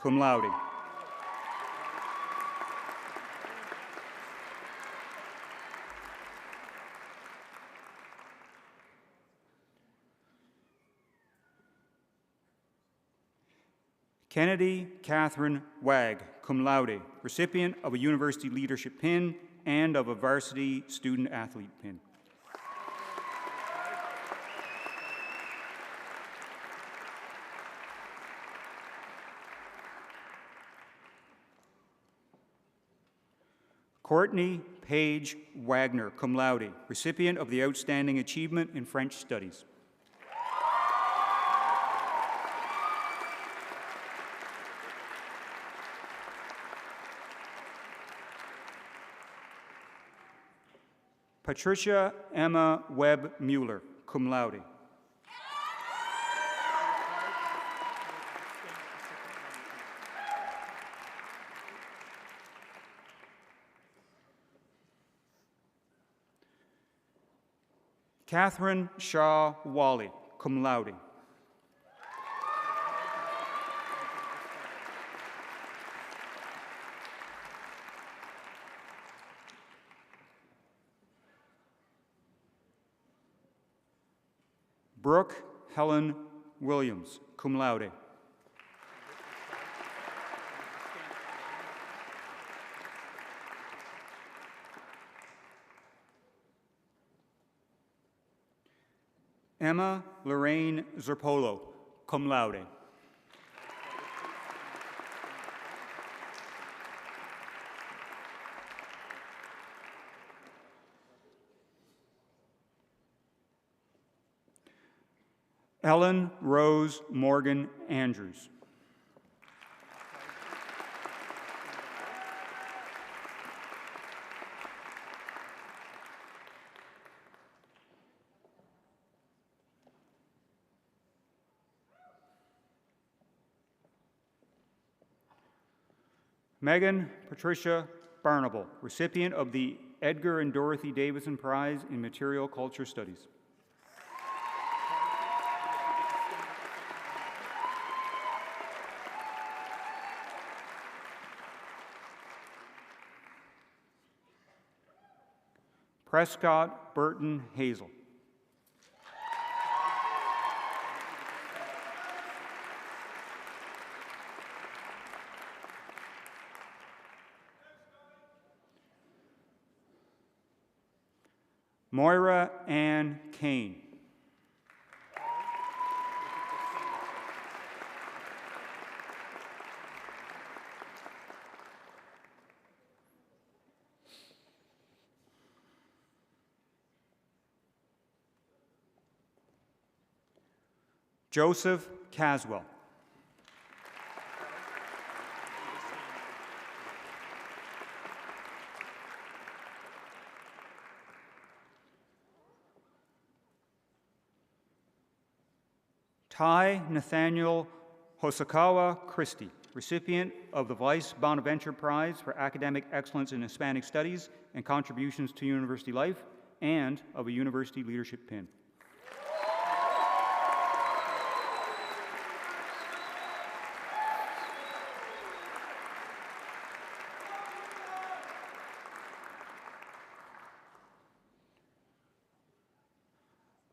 cum laude. Kennedy Catherine Wag, cum laude, recipient of a University Leadership Pin and of a Varsity Student Athlete Pin. Courtney Page Wagner, cum laude, recipient of the Outstanding Achievement in French Studies. Patricia Emma Webb Mueller, cum laude. Catherine Shaw Wally, cum laude. Brooke Helen Williams, cum laude. Emma Lorraine Zerpolo, cum laude. Ellen Rose Morgan Andrews. Megan Patricia Barnable, recipient of the Edgar and Dorothy Davison Prize in Material Culture Studies. Prescott Burton Hazel. Moira Ann Kane. Joseph Caswell. Ty Nathaniel Hosokawa Christie, recipient of the Vice Bonaventure Prize for Academic Excellence in Hispanic Studies and Contributions to University Life, and of a University Leadership Pin.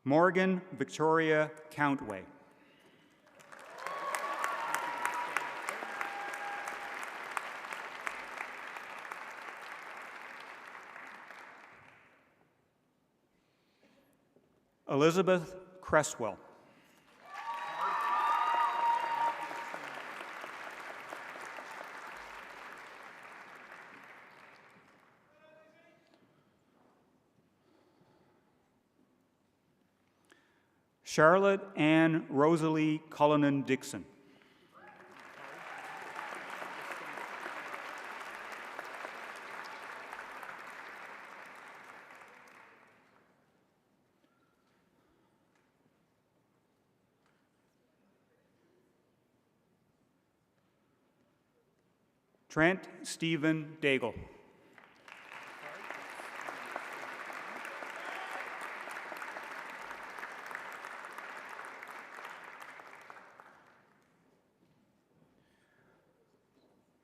Morgan Victoria Countway. Elizabeth Cresswell. Charlotte Ann Rosalie Cullinan Dixon. Trent Stephen Daigle.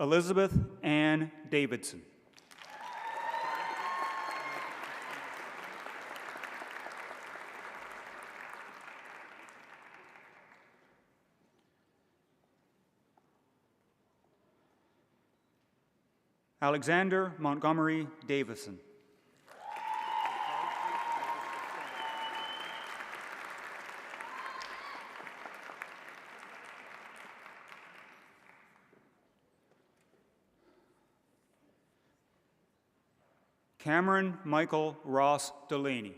Elizabeth Ann Davidson. Alexander Montgomery Davison. Cameron Michael Ross Delaney.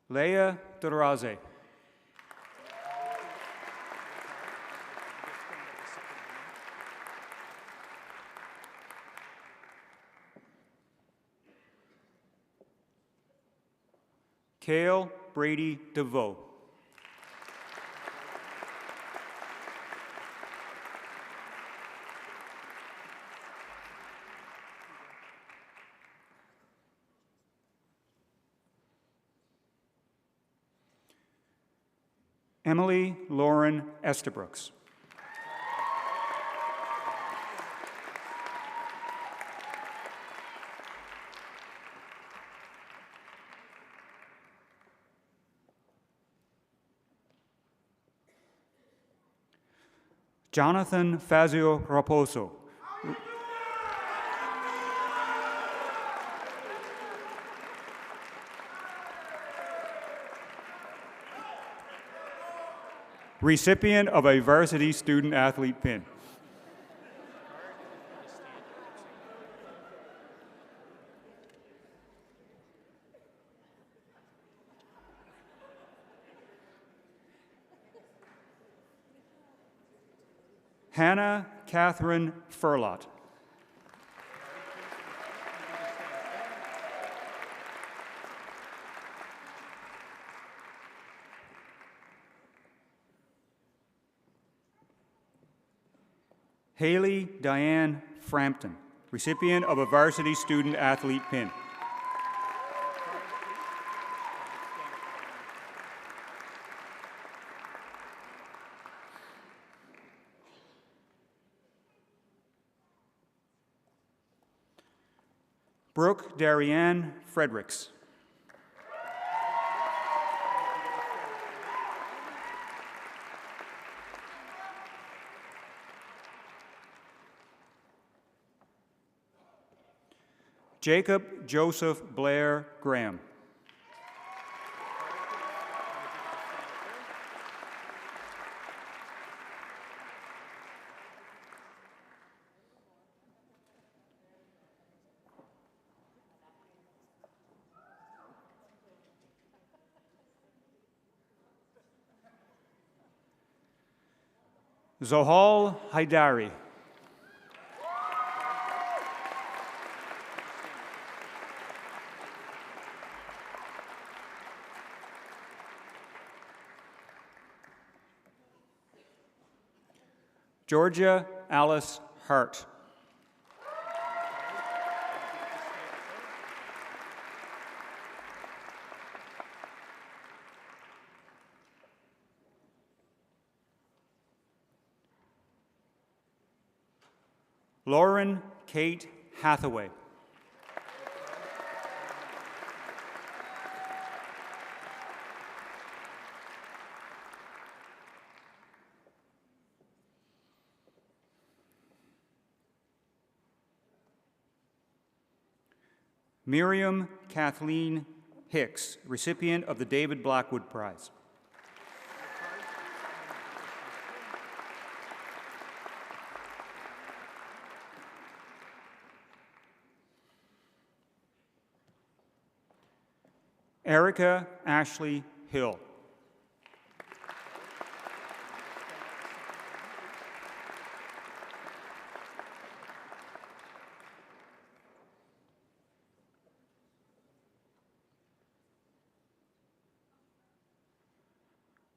Leah Duraze. Cale Brady DeVoe. Emily Lauren Estabrooks. Jonathan Fazio Raposo. Recipient of a varsity student athlete pin. Hannah Catherine Furlot. Haley Diane Frampton, recipient of a varsity student athlete pin. Brooke Darianne Fredericks. Jacob Joseph Blair Graham. Zohal Haidari. Georgia Alice Hart. Lauren Kate Hathaway. Miriam Kathleen Hicks, recipient of the David Blackwood Prize. Erica Ashley Hill.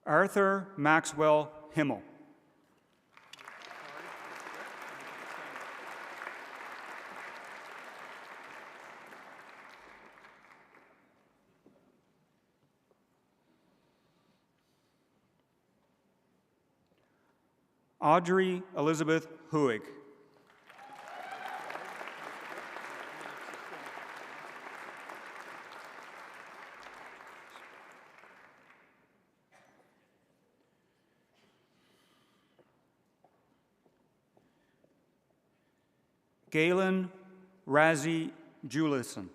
Arthur Maxwell Himmel. Audrey Elizabeth Huig. Galen Razzie Julison.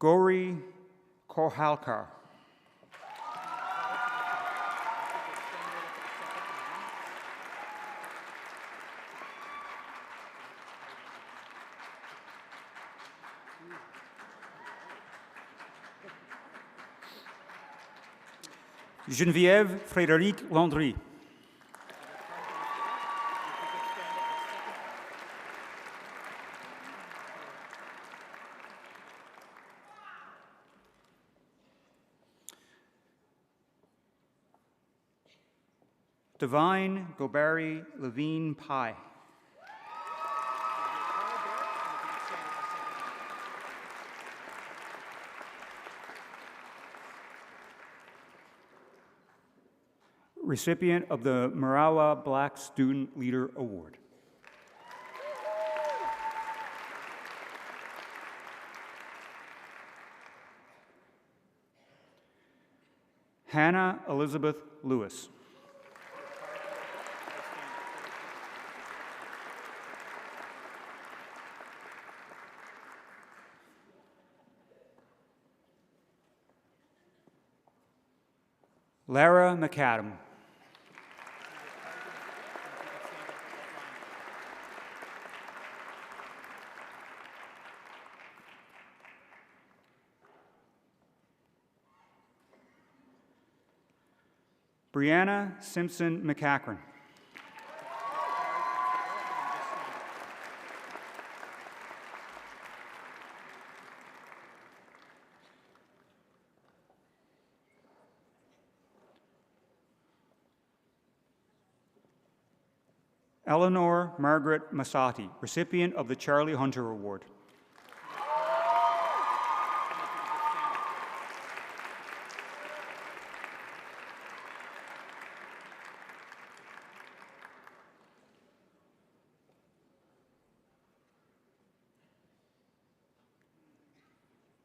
Gori Kohalkar. Geneviève Frédéric Landry. Divine Gobari Levine Pai. Recipient of the Marawa Black Student Leader Award. Hannah Elizabeth Lewis. Lara McAdam. Brianna Simpson McCachran. Eleanor Margaret Masati, recipient of the Charlie Hunter Award.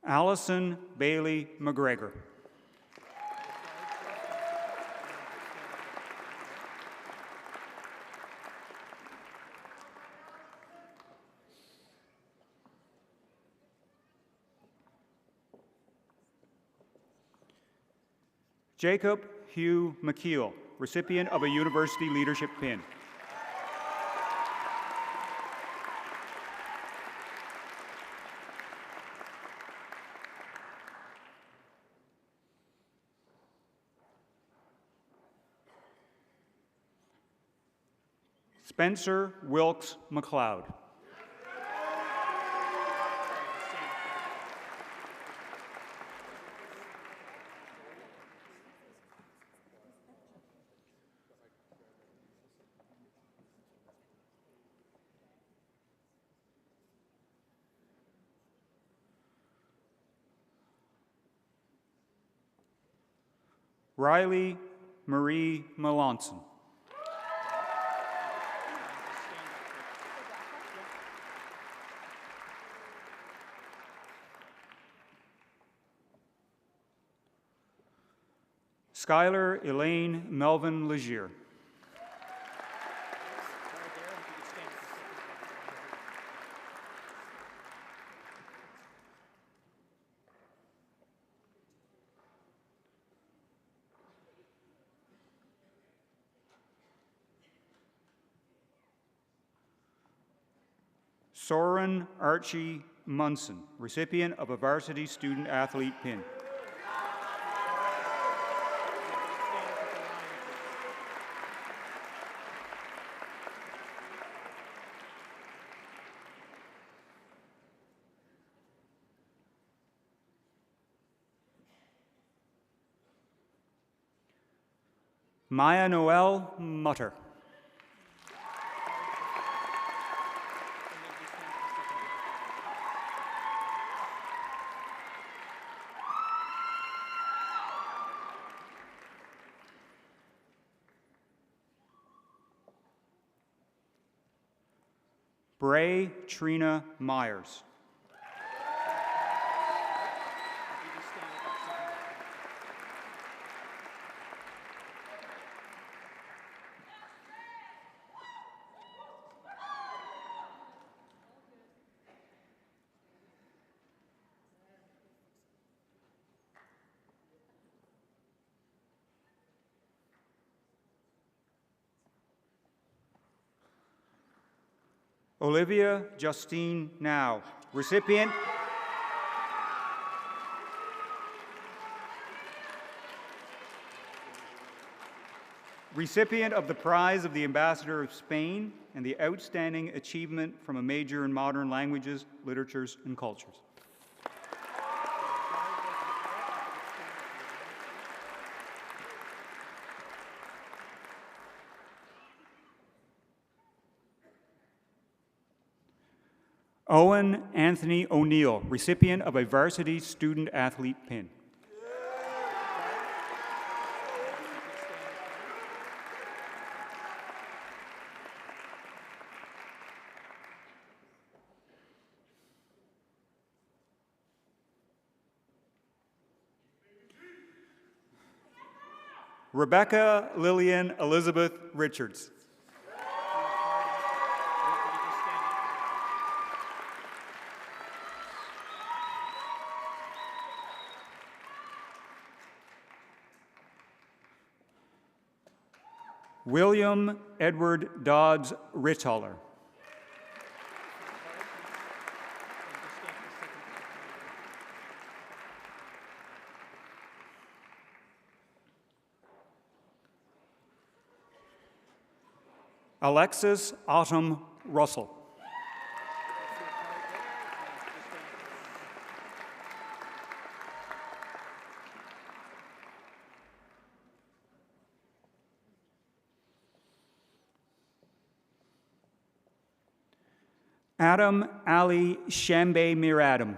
Allison Bailey McGregor. Jacob Hugh McKeel, recipient of a University Leadership Pin. Spencer Wilkes McLeod. Riley Marie Melanson. Skylar Elaine Melvin Legier. Soren Archie Munson, recipient of a varsity student athlete pin. Maya Noel Mutter. Bray Trina Myers. Olivia Justine Now, recipient of the Prize of the Ambassador of Spain and the Outstanding Achievement from a Major in Modern Languages, Literatures, and Cultures. Owen Anthony O'Neill, recipient of a varsity student athlete pin. Rebecca Lillian Elizabeth Richards. William Edward Dodds Rittaller. Alexis Autumn Russell. Adam Ali Shambe Miradam.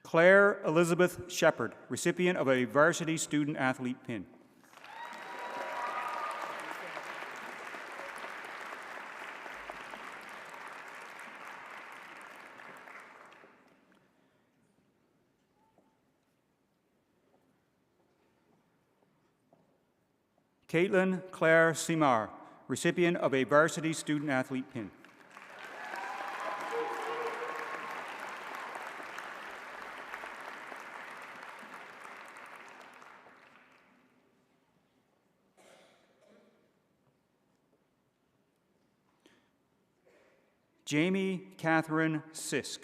Claire Elizabeth Shepard, recipient of a varsity student athlete pin. Caitlin Claire Simar, recipient of a varsity student athlete pin. Jamie Catherine Sisk.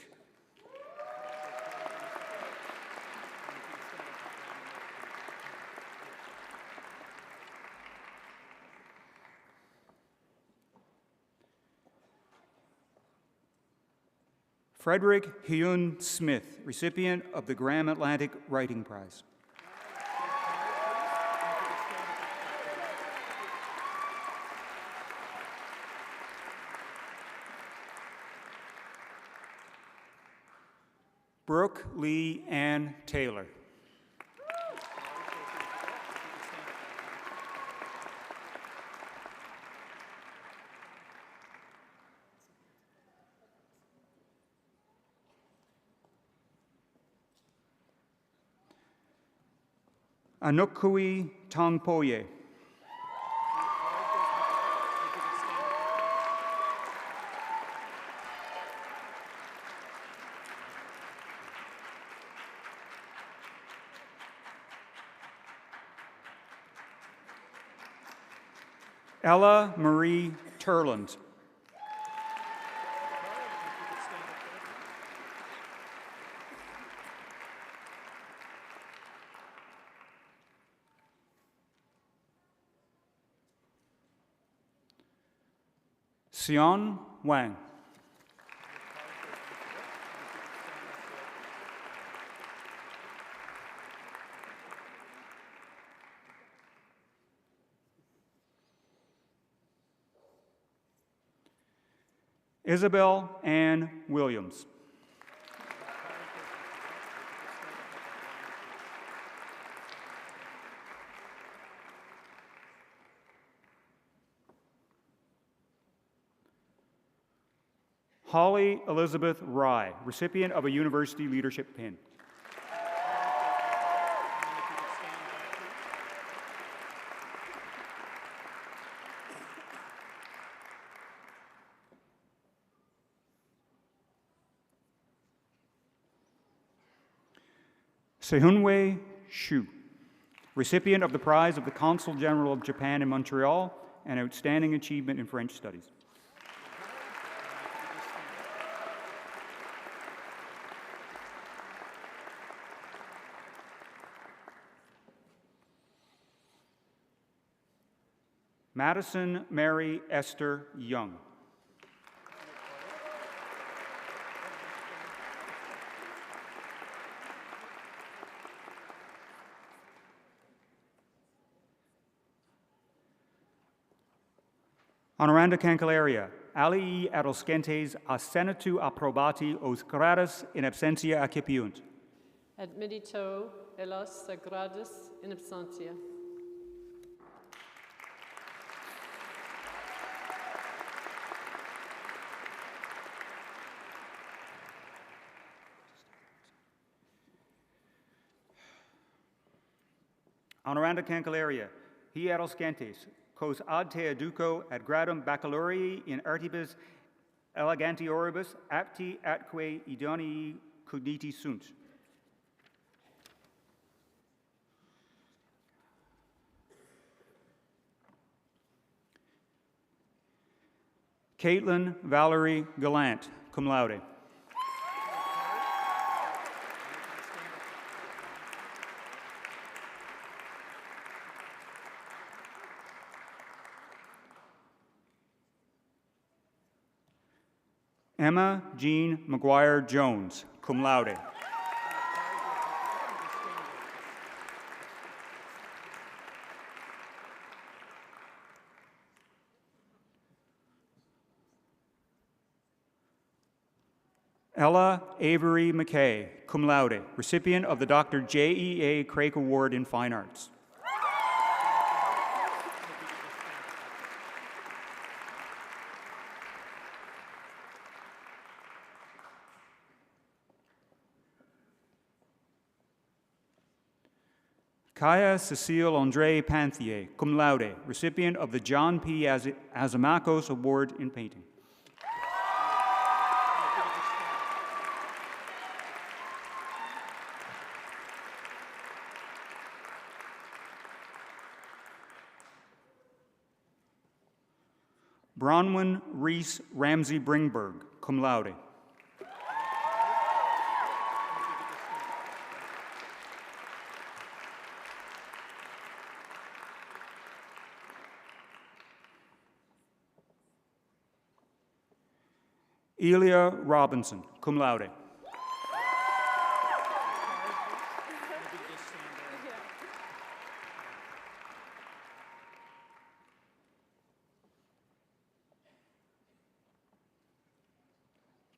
Frederick Hyun Smith, recipient of the Graham Atlantic Writing Prize. Brooke Lee Ann Taylor. Anukui Tongpoye. Ella Marie Turland. Sion Wang. Isabel Ann Williams. Holly Elizabeth Rye, recipient of a University Leadership Pin. Sehunwei Shu, recipient of the prize of the Consul General of Japan in Montreal and outstanding achievement in French studies. Madison Mary Esther Young. Honoranda Cancelaria, alii adolescentes assenetu approbati os gradus in absentia accipiunt. Admittito elos gradus in absentia. Honoranda Cancelaria, hi adolescentes, cos ad te educo ad gradum baccalaureae in artibus elegantioribus apti atque idonei cogniti sunt. Caitlin Valerie Gallant, cum laude. Emma Jean McGuire Jones, cum laude. Ella Avery McKay, cum laude, recipient of the Dr. J.E.A. Craik Award in Fine Arts. Kaya Cecile Andre Panthier, cum laude, recipient of the John P. Azamakos Award in Painting. Bronwyn Reese Ramsey Bringberg, cum laude. Elia Robinson, cum laude.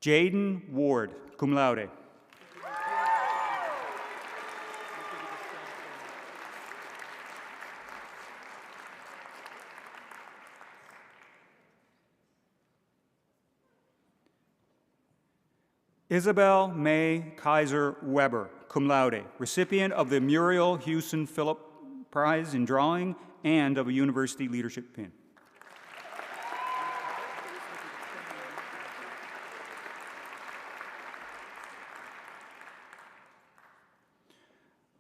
Jaden Ward, cum laude. Isabel May Kaiser Weber, cum laude, recipient of the Muriel Houston Phillip Prize in Drawing and of a University Leadership Pin.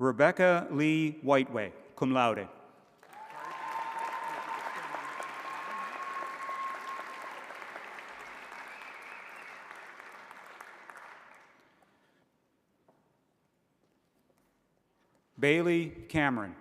Rebecca Lee Whiteway, cum laude. Bailey Cameron.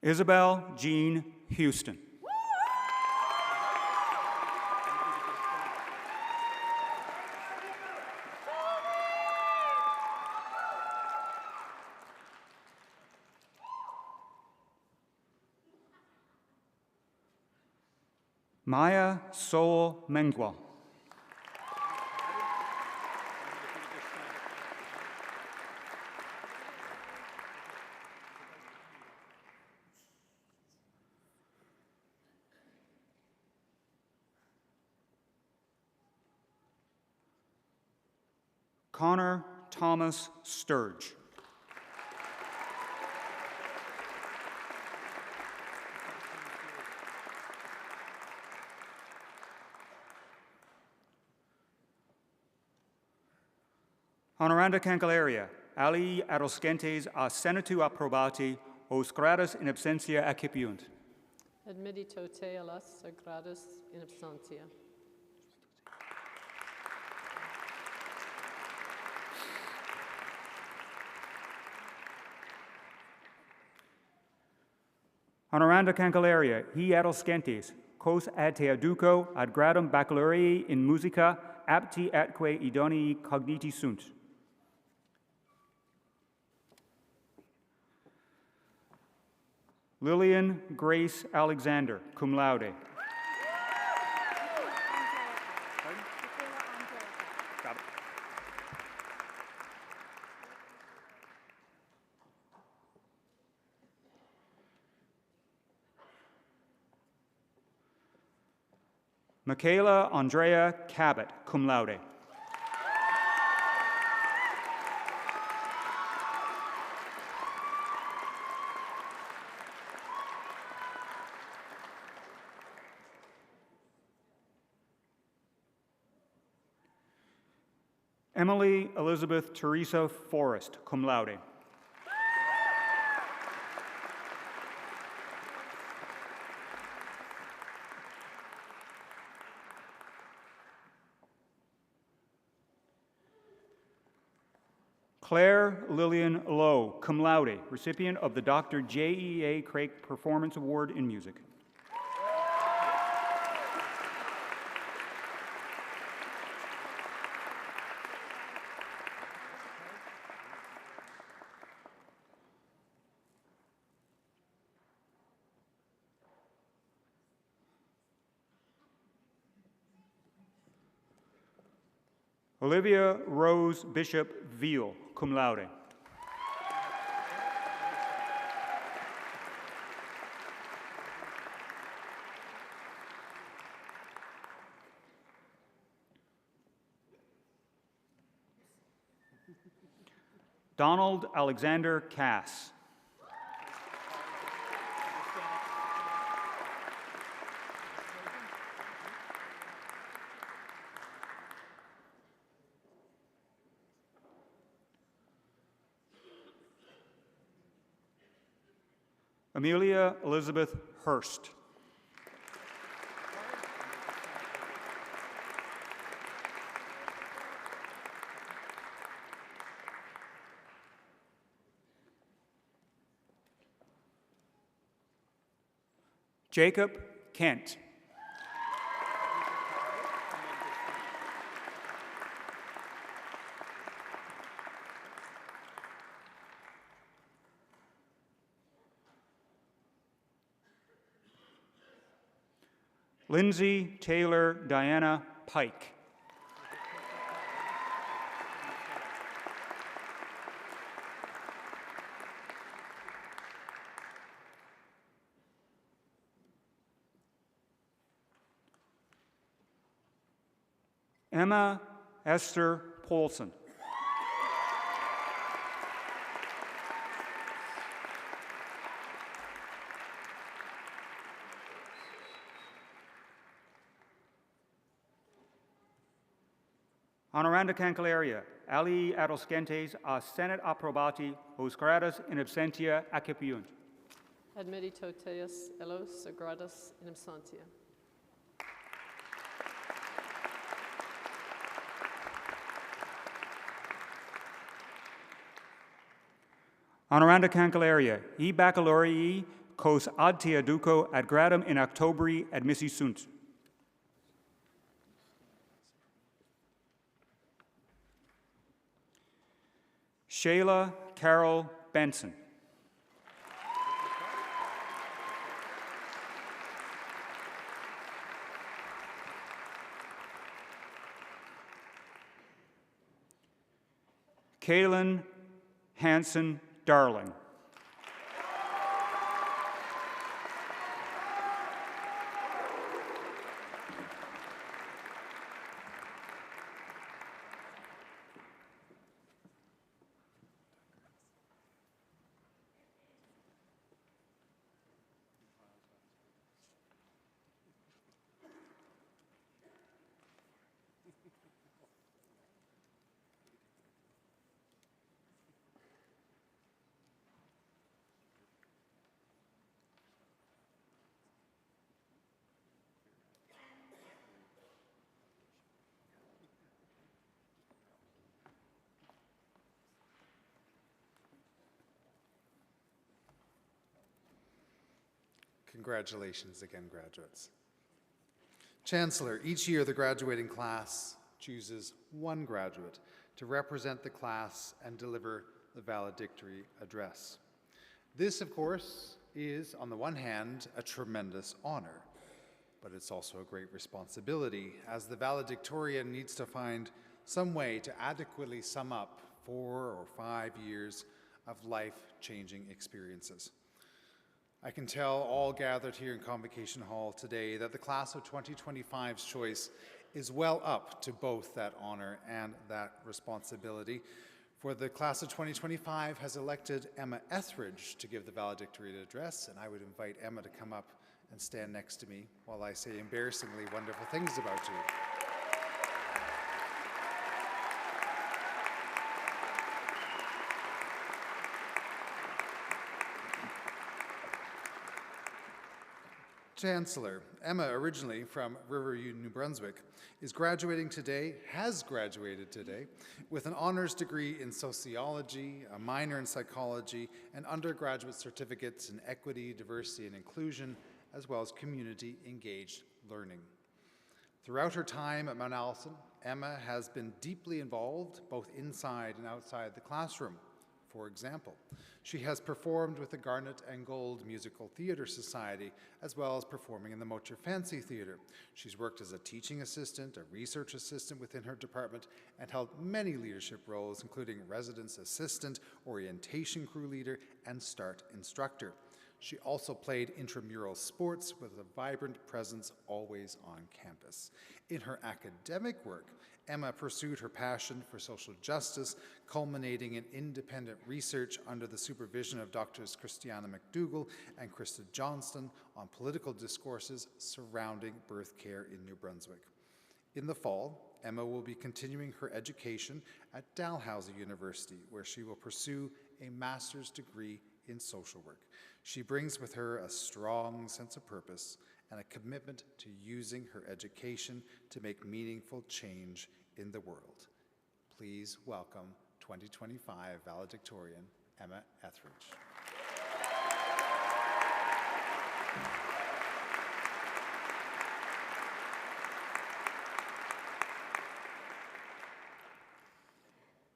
Isabel Jean Houston. Maya Soul Mengwa. Connor Thomas Sturge. Honoranda Cancelaria, ali adolescentes a senatu approbati, os grados in absentia accipiunt. Admitito te alas grados in absentia. Honoranda Cancelaria, hi adolescentes, quos ad te adduco ad gradum baccalaureae in musica apti atque idonei cogniti sunt. Lillian Grace Alexander, cum laude. Michaela Andrea Cabot, cum laude. Emily Elizabeth Teresa Forrest, cum laude. Claire Lillian Lowe, cum laude, recipient of the Dr. J.E.A. Craig Performance Award in Music. Olivia Rose Bishop Veal, cum laude. Donald Alexander Cass. Amelia Elizabeth Hurst. Jacob Kent. Lindsay Taylor Diana Pike. Emma Esther Polson. Honoranda Cancelaria, Ali Adolescentes a Senate approbati, os gradas in absentia accipiunt. Admiti toteus elos sagradas in absentia. Honoranda Cancelaria, e baccalaureae cos adtia duco ad gradum in octobri admissi sunt. Shayla Carol Benson. Kaylin Hanson Darling. Congratulations again, graduates. Chancellor, each year the graduating class chooses one graduate to represent the class and deliver the valedictory address. This, of course, is, on the one hand, a tremendous honor, but it's also a great responsibility, as the valedictorian needs to find some way to adequately sum up 4 or 5 years of life-changing experiences. I can tell all gathered here in Convocation Hall today that the class of 2025's choice is well up to both that honor and that responsibility, for the class of 2025 has elected Emma Etheridge to give the valedictory address, and I would invite Emma to come up and stand next to me while I say embarrassingly wonderful things about you. Chancellor, Emma, originally from Riverview, New Brunswick, is graduating today, has graduated today, with an honors degree in sociology, a minor in psychology, and undergraduate certificates in equity, diversity, and inclusion, as well as community-engaged learning. Throughout her time at Mount Allison, Emma has been deeply involved both inside and outside the classroom. For example, she has performed with the Garnet and Gold Musical Theatre Society, as well as performing in the Mocher Fancy Theatre. She's worked as a teaching assistant, a research assistant within her department, and held many leadership roles, including residence assistant, orientation crew leader, and START instructor. She also played intramural sports with a vibrant presence always on campus. In her academic work, Emma pursued her passion for social justice, culminating in independent research under the supervision of Drs. Christiana McDougall and Krista Johnston on political discourses surrounding birth care in New Brunswick. In the fall, Emma will be continuing her education at Dalhousie University, where she will pursue a master's degree in social work. She brings with her a strong sense of purpose and a commitment to using her education to make meaningful change in the world. Please welcome 2025 valedictorian Emma Etheridge.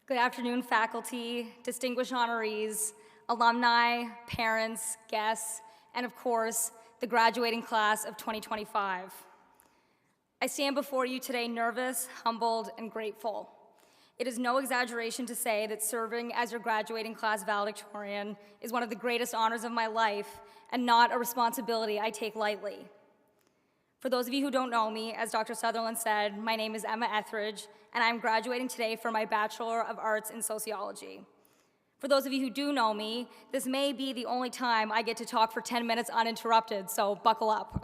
Good afternoon, faculty, distinguished honorees, alumni, parents, guests, and of course, the graduating class of 2025. I stand before you today nervous, humbled, and grateful. It is no exaggeration to say that serving as your graduating class valedictorian is one of the greatest honors of my life and not a responsibility I take lightly. For those of you who don't know me, as Dr. Sutherland said, my name is Emma Etheridge, and I'm graduating today for my Bachelor of Arts in Sociology. For those of you who do know me, this may be the only time I get to talk for 10 minutes uninterrupted, so buckle up.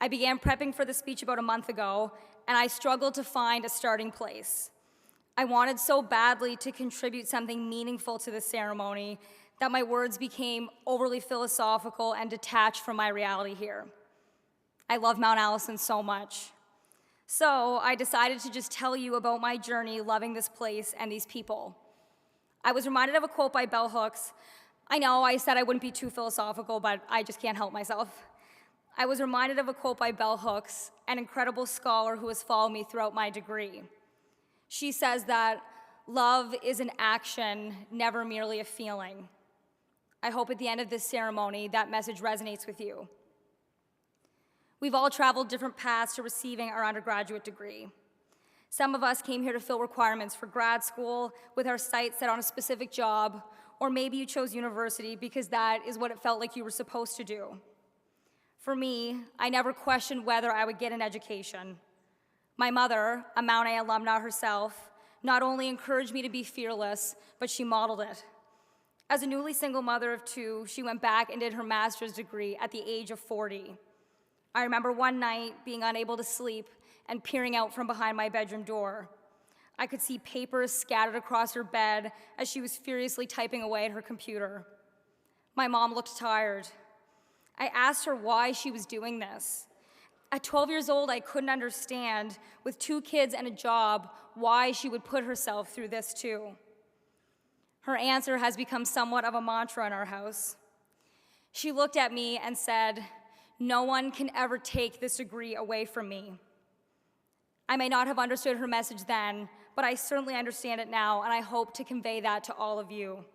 I began prepping for the speech about a month ago, and I struggled to find a starting place. I wanted so badly to contribute something meaningful to the ceremony that my words became overly philosophical and detached from my reality here. I love Mount Allison so much. So I decided to just tell you about my journey loving this place and these people. I was reminded of a quote by Bell Hooks. I know I said I wouldn't be too philosophical, but I just can't help myself. I was reminded of a quote by Bell Hooks, an incredible scholar who has followed me throughout my degree. She says that love is an action, never merely a feeling. I hope at the end of this ceremony that message resonates with you. We've all traveled different paths to receiving our undergraduate degree. Some of us came here to fill requirements for grad school with our sights set on a specific job, or maybe you chose university because that is what it felt like you were supposed to do. For me, I never questioned whether I would get an education. My mother, a Mount A alumna herself, not only encouraged me to be fearless, but she modeled it. As a newly single mother of two, she went back and did her master's degree at the age of 40. I remember one night being unable to sleep and peering out from behind my bedroom door. I could see papers scattered across her bed as she was furiously typing away at her computer. My mom looked tired. I asked her why she was doing this. At 12 years old, I couldn't understand, with 2 kids and a job, why she would put herself through this too. Her answer has become somewhat of a mantra in our house. She looked at me and said, "No one can ever take this degree away from me." I may not have understood her message then, but I certainly understand it now, and I hope to convey that to all of you.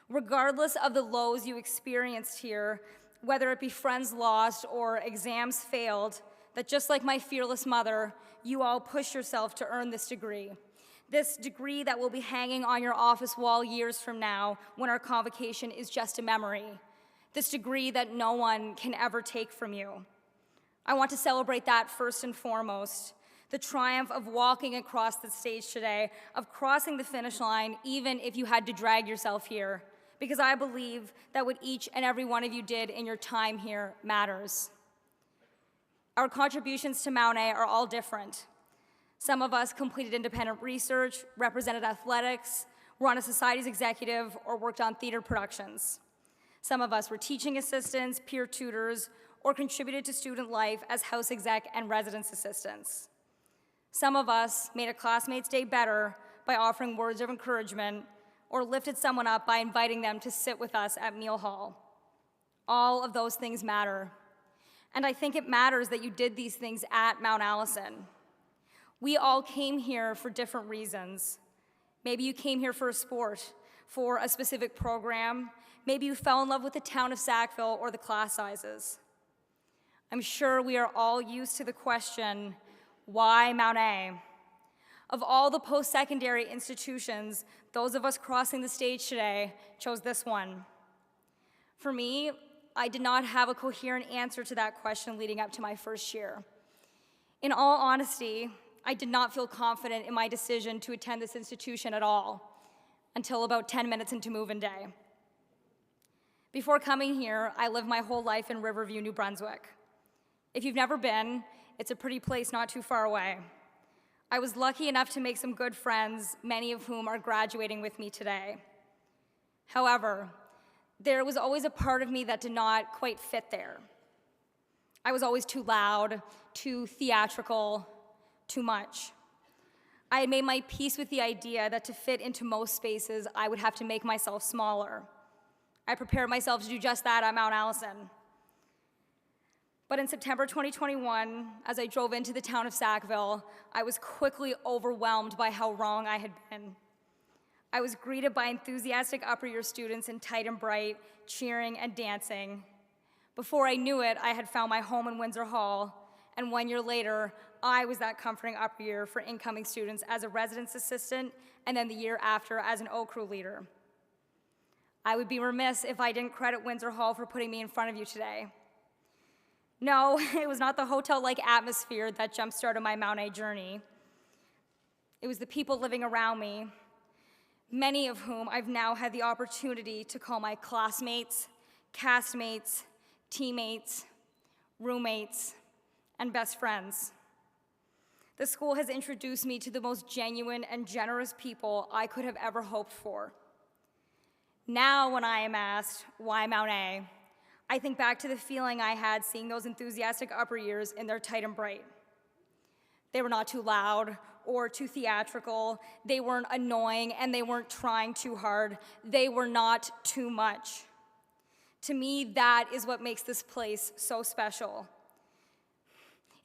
Regardless of the lows you experienced here, whether it be friends lost or exams failed, that just like my fearless mother, you all push yourself to earn this degree. This degree that will be hanging on your office wall years from now when our convocation is just a memory. This degree that no one can ever take from you. I want to celebrate that first and foremost. The triumph of walking across the stage today, of crossing the finish line, even if you had to drag yourself here, because I believe that what each and every one of you did in your time here matters. Our contributions to Mount A are all different. Some of us completed independent research, represented athletics, were on a society's executive, or worked on theater productions. Some of us were teaching assistants, peer tutors, or contributed to student life as house exec and residence assistants. Some of us made a classmate's day better by offering words of encouragement, or lifted someone up by inviting them to sit with us at meal hall. All of those things matter. And I think it matters that you did these things at Mount Allison. We all came here for different reasons. Maybe you came here for a sport, for a specific program. Maybe you fell in love with the town of Sackville or the class sizes. I'm sure we are all used to the question, why Mount A? Of all the post-secondary institutions, those of us crossing the stage today chose this one. For me, I did not have a coherent answer to that question leading up to my first year. In all honesty, I did not feel confident in my decision to attend this institution at all until about 10 minutes into move-in day. Before coming here, I lived my whole life in Riverview, New Brunswick. If you've never been, it's a pretty place not too far away. I was lucky enough to make some good friends, many of whom are graduating with me today. However, there was always a part of me that did not quite fit there. I was always too loud, too theatrical, too much. I had made my peace with the idea that to fit into most spaces, I would have to make myself smaller. I prepared myself to do just that at Mount Allison. But in September 2021, as I drove into the town of Sackville, I was quickly overwhelmed by how wrong I had been. I was greeted by enthusiastic upper year students in tight and bright, cheering and dancing. Before I knew it, I had found my home in Windsor Hall, and 1 year later, I was that comforting upper year for incoming students as a residence assistant, and then the year after as an O Crew leader. I would be remiss if I didn't credit Windsor Hall for putting me in front of you today. No, it was not the hotel-like atmosphere that jump-started my Mount A journey. It was the people living around me, many of whom I've now had the opportunity to call my classmates, castmates, teammates, roommates, and best friends. The school has introduced me to the most genuine and generous people I could have ever hoped for. Now, when I am asked, why Mount A, I think back to the feeling I had seeing those enthusiastic upper years in their tight and bright. They were not too loud or too theatrical. They weren't annoying, and they weren't trying too hard. They were not too much. To me, that is what makes this place so special.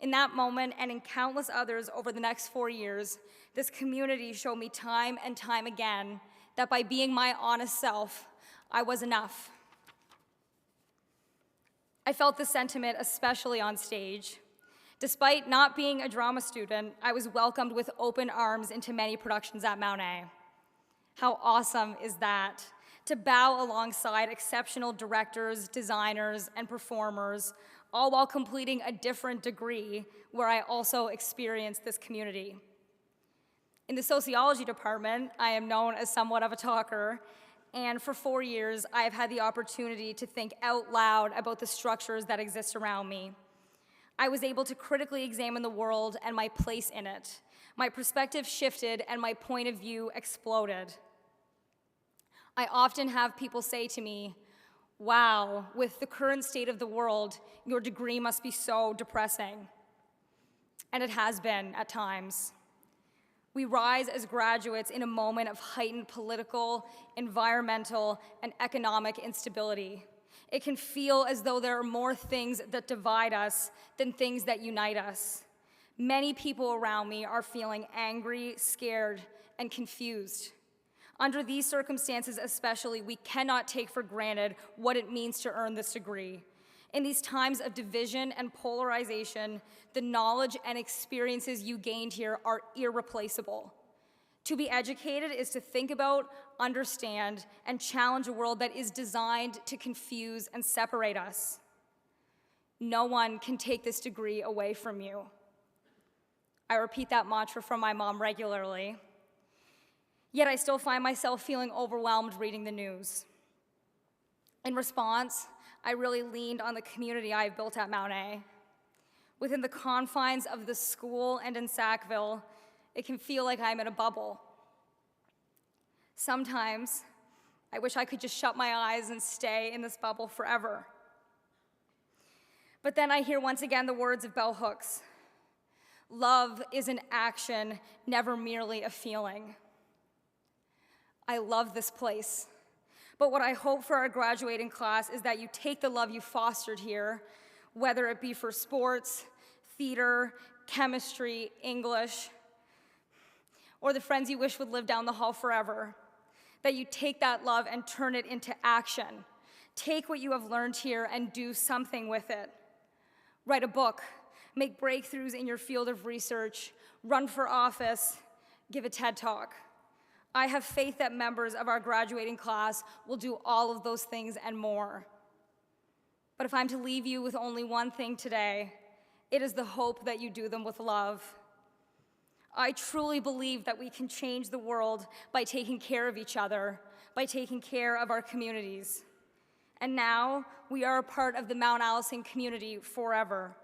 In that moment, and in countless others over the next 4 years, this community showed me time and time again that by being my honest self, I was enough. I felt this sentiment especially on stage. Despite not being a drama student, I was welcomed with open arms into many productions at Mount A. How awesome is that? To bow alongside exceptional directors, designers, and performers, all while completing a different degree where I also experienced this community. In the sociology department, I am known as somewhat of a talker, and for 4 years, I have had the opportunity to think out loud about the structures that exist around me. I was able to critically examine the world and my place in it. My perspective shifted and my point of view exploded. I often have people say to me, wow, with the current state of the world, your degree must be so depressing. And it has been at times. We rise as graduates in a moment of heightened political, environmental, and economic instability. It can feel as though there are more things that divide us than things that unite us. Many people around me are feeling angry, scared, and confused. Under these circumstances especially, we cannot take for granted what it means to earn this degree. In these times of division and polarization, the knowledge and experiences you gained here are irreplaceable. To be educated is to think about, understand, and challenge a world that is designed to confuse and separate us. No one can take this degree away from you. I repeat that mantra from my mom regularly. Yet I still find myself feeling overwhelmed reading the news. In response, I really leaned on the community I've built at Mount A. Within the confines of the school and in Sackville, it can feel like I'm in a bubble. Sometimes, I wish I could just shut my eyes and stay in this bubble forever. But then I hear once again the words of Bell Hooks. Love is an action, never merely a feeling. I love this place. But what I hope for our graduating class is that you take the love you fostered here, whether it be for sports, theater, chemistry, English, or the friends you wish would live down the hall forever, that you take that love and turn it into action. Take what you have learned here and do something with it. Write a book, make breakthroughs in your field of research, run for office, give a TED Talk. I have faith that members of our graduating class will do all of those things and more. But if I'm to leave you with only one thing today, it is the hope that you do them with love. I truly believe that we can change the world by taking care of each other, by taking care of our communities. And now we are a part of the Mount Allison community forever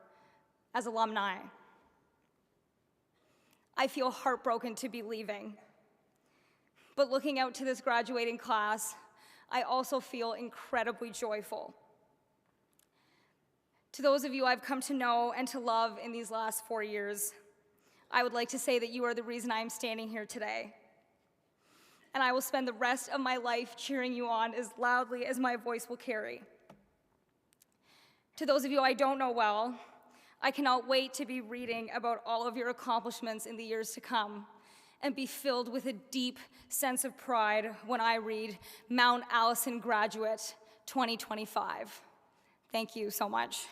as alumni. I feel heartbroken to be leaving. But looking out to this graduating class, I also feel incredibly joyful. To those of you I've come to know and to love in these last 4 years, I would like to say that you are the reason I am standing here today. And I will spend the rest of my life cheering you on as loudly as my voice will carry. To those of you I don't know well, I cannot wait to be reading about all of your accomplishments in the years to come and be filled with a deep sense of pride when I read Mount Allison Graduate 2025. Thank you so much.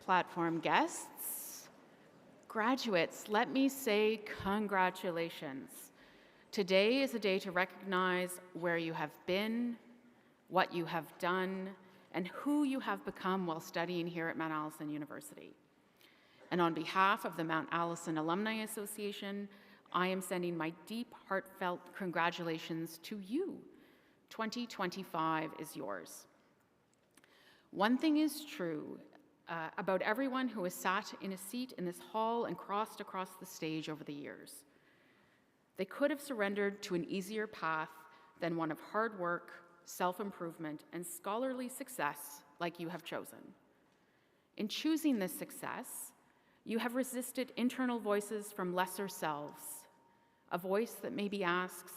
Platform guests, graduates, let me say congratulations. Today is a day to recognize where you have been, what you have done, and who you have become while studying here at Mount Allison University. And on behalf of the Mount Allison Alumni Association, I am sending my deep, heartfelt congratulations to you. 2025 is yours. One thing is true about everyone who has sat in a seat in this hall and crossed across the stage over the years. They could have surrendered to an easier path than one of hard work, self-improvement, and scholarly success like you have chosen. In choosing this success, you have resisted internal voices from lesser selves, a voice that maybe asks,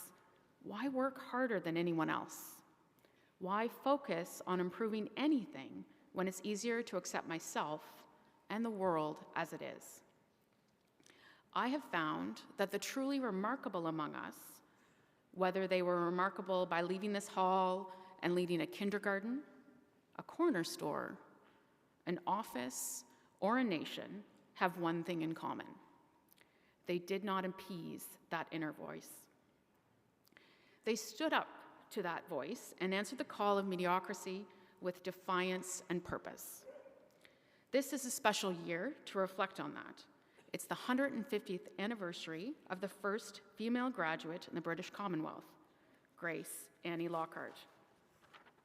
why work harder than anyone else? Why focus on improving anything when it's easier to accept myself and the world as it is? I have found that the truly remarkable among us, whether they were remarkable by leaving this hall and leading a kindergarten, a corner store, an office, or a nation, have one thing in common. They did not appease that inner voice. They stood up to that voice and answered the call of mediocrity with defiance and purpose. This is a special year to reflect on that. It's the 150th anniversary of the first female graduate in the British Commonwealth, Grace Annie Lockhart.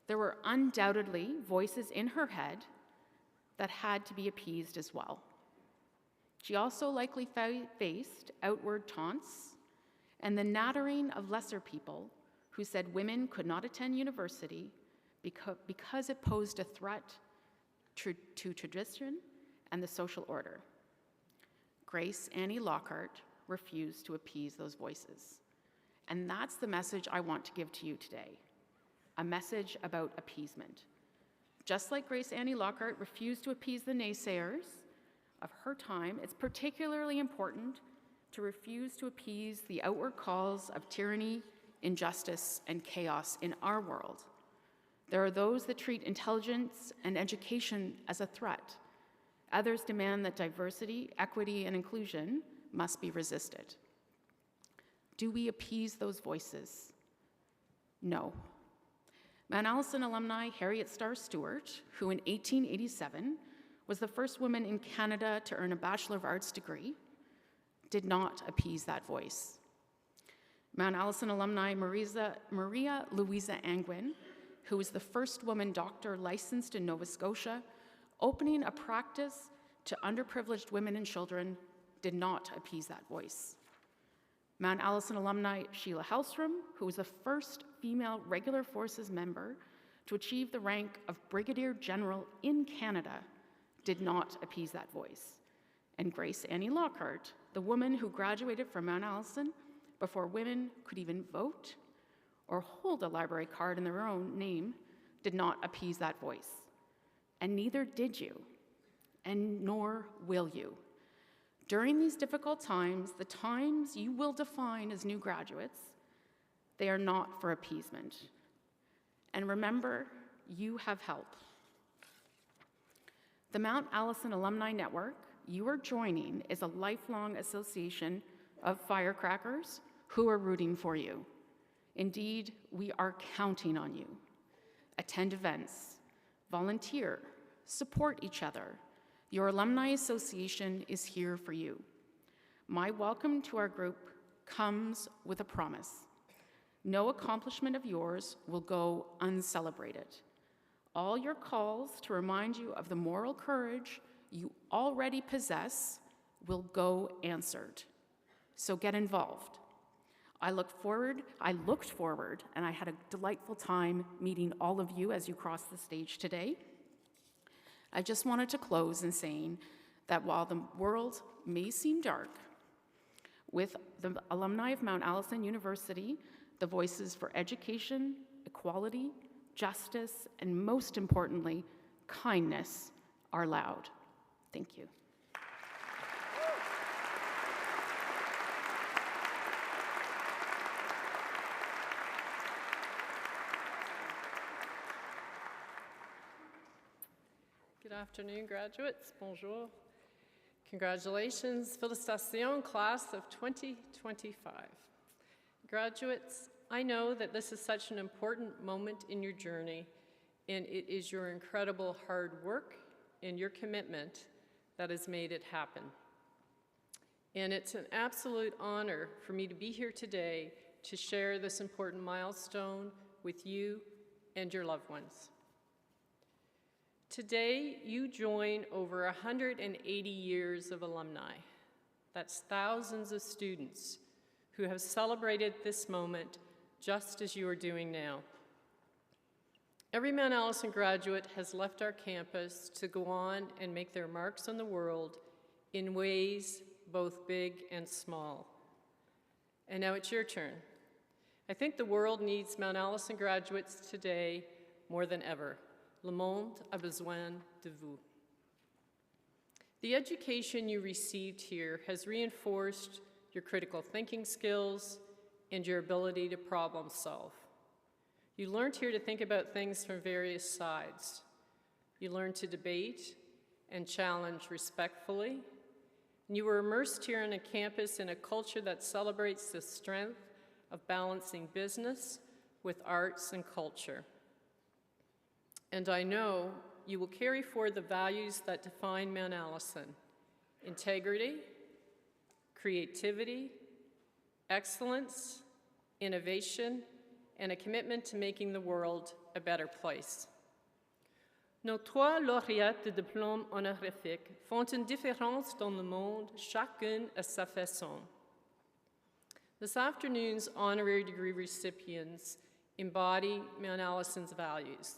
There were undoubtedly voices in her head that had to be appeased as well. She also likely faced outward taunts and the nattering of lesser people who said women could not attend university because it posed a threat to tradition and the social order. Grace Annie Lockhart refused to appease those voices. And that's the message I want to give to you today, a message about appeasement. Just like Grace Annie Lockhart refused to appease the naysayers of her time, it's particularly important to refuse to appease the outward calls of tyranny, injustice, and chaos in our world. There are those that treat intelligence and education as a threat. Others demand that diversity, equity, and inclusion must be resisted. Do we appease those voices? No. Mount Allison alumni Harriet Starr Stewart, who in 1887 was the first woman in Canada to earn a Bachelor of Arts degree, did not appease that voice. Mount Allison alumni Maria Louisa Angwin, who was the first woman doctor licensed in Nova Scotia, opening a practice to underprivileged women and children, did not appease that voice. Mount Allison alumni Sheila Hellstrom, who was the first female regular forces member to achieve the rank of Brigadier General in Canada, did not appease that voice. And Grace Annie Lockhart, the woman who graduated from Mount Allison before women could even vote or hold a library card in their own name, did not appease that voice. And neither did you, and nor will you. During these difficult times, the times you will define as new graduates, they are not for appeasement. And remember, you have help. The Mount Allison Alumni Network you are joining is a lifelong association of firecrackers who are rooting for you. Indeed, we are counting on you. Attend events, volunteer, support each other. Your alumni association is here for you. My welcome to our group comes with a promise. No accomplishment of yours will go uncelebrated. All your calls to remind you of the moral courage you already possess will go answered. So get involved. I looked forward, and I had a delightful time meeting all of you as you crossed the stage today. I just wanted to close in saying that while the world may seem dark, with the alumni of Mount Allison University, the voices for education, equality, justice, and most importantly, kindness are loud. Thank you. Good afternoon, graduates. Bonjour. Congratulations, félicitations, class of 2025. Graduates, I know that this is such an important moment in your journey, and it is your incredible hard work and your commitment that has made it happen. And it's an absolute honor for me to be here today to share this important milestone with you and your loved ones. Today, you join over 180 years of alumni. That's thousands of students who have celebrated this moment just as you are doing now. Every Mount Allison graduate has left our campus to go on and make their marks on the world in ways both big and small. And now it's your turn. I think the world needs Mount Allison graduates today more than ever. Le monde a besoin de vous. The education you received here has reinforced your critical thinking skills and your ability to problem solve. You learned here to think about things from various sides. You learned to debate and challenge respectfully. And you were immersed here on a campus in a culture that celebrates the strength of balancing business with arts and culture. And I know you will carry forward the values that define Mount Allison: integrity, creativity, excellence, innovation, and a commitment to making the world a better place. Nos trois lauréates de diplôme honorifique font une différence dans le monde, chacune à sa façon. This afternoon's honorary degree recipients embody Mount Allison's values.